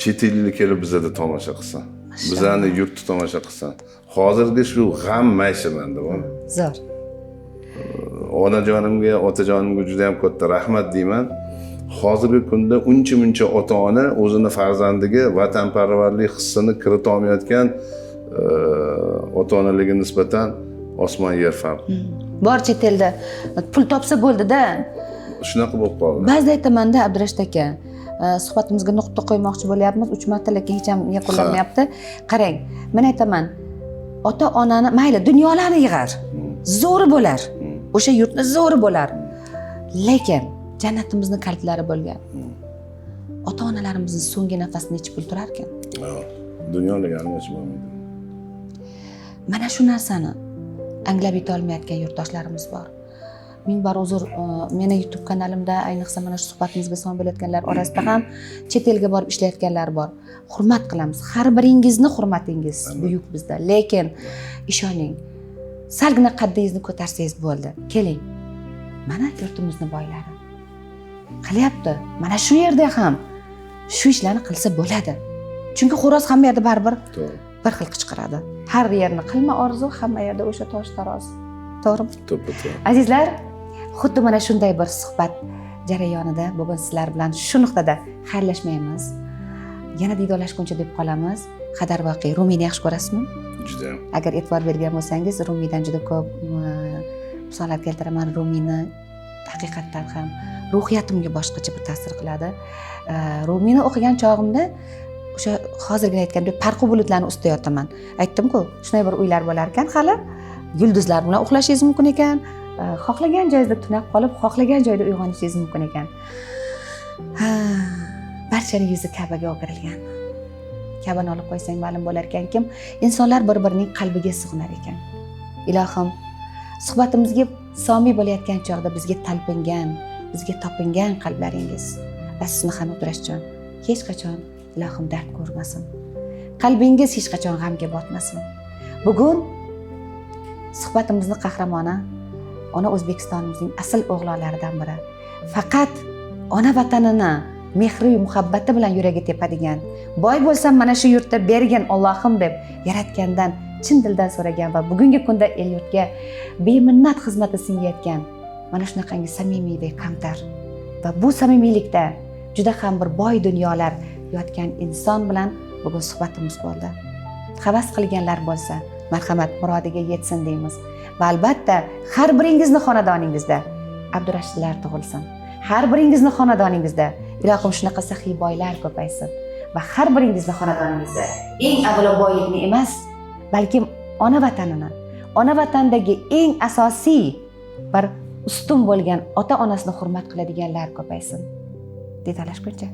Speaker 3: chet ellik kelib bizda tomosha qilsa, bizani yurtni tomosha qilsa. Hozirgi shu g'am mayshi menda bor.
Speaker 1: Zo'r.
Speaker 3: Onajonimga, otajonimga juda ham katta rahmat deyman. Hozirgi kunda uncha-muncha ota-ona o'zini farzandiga vatanparvarlik hissini kirita olmayotgan ota-onalarga nisbatan osmon yer farq.
Speaker 1: Bor chet elda pul topsa bo'ldi-da.
Speaker 3: Shunaqa bo'lib qoldi.
Speaker 1: Ba'zida aytaman-da Abdurash aka, suhbatimizga nuqta qo'ymoqchi bo'lyapmiz, 3 marta lekin hech ham yakunlanmayapti. Qarang, men aytaman, ota-onani mayli dunyolarni yig'ar, zo'ri bo'lar. O'sha yurtni zo'ri bo'lar. Lekin jannatimizni kalitlari bo'lgan. Ota-onalarimizning so'nggi nafasini necha pul turar ekan?
Speaker 3: Dunyolarga almash bo'lmaydi.
Speaker 1: Mana shu narsani anglab yeta olmayotgan yurtdoshlarimiz bor. Ming bor uzr, meni YouTube kanalimda ayniqsa mana shu suhbatimizga son bo'layotganlar orasida ham chet elga borib ishlayotganlar bor. Hurmat qilamiz. Har biringizni hurmatingiz buyuk bizda. Lekin ishoning, salgina qaddingizni ko'tarsangiz bo'ldi. Keling. Mana yurtimizni boylari qilyapti. Mana shu yerda ham shu ishlarni qilsa bo'ladi. Chunki xo'roz hamma yerda baribir bir xil qichqiradi. Har yerni qilma orzu, hamma yerda o'sha tosh taroz. To'g'rimi?
Speaker 3: To'ppa-to'g'ri.
Speaker 1: Azizlar, xuddi mana shunday bir suhbat jarayonida bugun sizlar bilan shu nuqtada xayrlashmaymiz. Yana diydorlashguncha deb qolamiz. Qadar voqe, Rumiyni yaxshi ko'rasizmi?
Speaker 3: Juda.
Speaker 1: Agar e'tibor bergan bo'lsangiz, Rumiydan juda ko'p misollar keltiraman. Rumiyni haqiqatdan ham ruhiyatimga boshqacha bir ta'sir qiladi. Rumiyni o'qigan chog'imda o'sha hozirgina aytgandek parqu bulutlarni ustida yotaman. Aytdim-ku, shunday bir uylar bo'lar ekan hali. Yulduzlar bilan uxlashingiz mumkin ekan. Xohlagan joyingizda tunab qolib, xohlagan joyda uyg'onishingiz mumkin ekan. Barchaning yuzi Ka'baga o'girilgan. Ka'bani olib qo'ysang ma'lum bo'lar ekanki, insonlar bir-birining qalbiga sig'inar ekan. Ilohim, suhbatimizga somiy bo'layotgan chog'da bizga talpingan, bizga topingan qalblaringiz va sizni ham Abdurashjon hech qachon ilohim dard ko'rmasin. Qalbingiz hech qachon g'amga botmasin. Bugun suhbatimizni qahramoni ona O'zbekistonimizning asl o'g'lonlaridan biri. Faqat ona vatanini mehri va muhabbati bilan yuragi tepadigan, boy bo'lsam mana shu yurtda bergin Allohim deb yaratgandan chin dildan so'ragan va bugungi kunda el yurtga beminnat xizmati singayotgan mana shunaqangi samimiy va kamtar va bu samimiylikda juda ham bir boy dunyolar yotgan inson bilan bugun suhbatimiz bo'ldi. Havas qilganlar bo'lsa, marhamat murodiga yetsin deymiz. Va albatta har biringizni xonadoningizda Abdurashidlar tug'ilsin. Har biringizni xonadoningizda ilohim shunaqa saxiy boylar ko'paysin va har biringizni xonadoningizda eng avvalo boylikni emas, balki ona vatanini, ona vatandagi eng asosiy bir ustun bo'lgan ota-onasini hurmat qiladiganlar ko'paysin. Diydorlashguncha.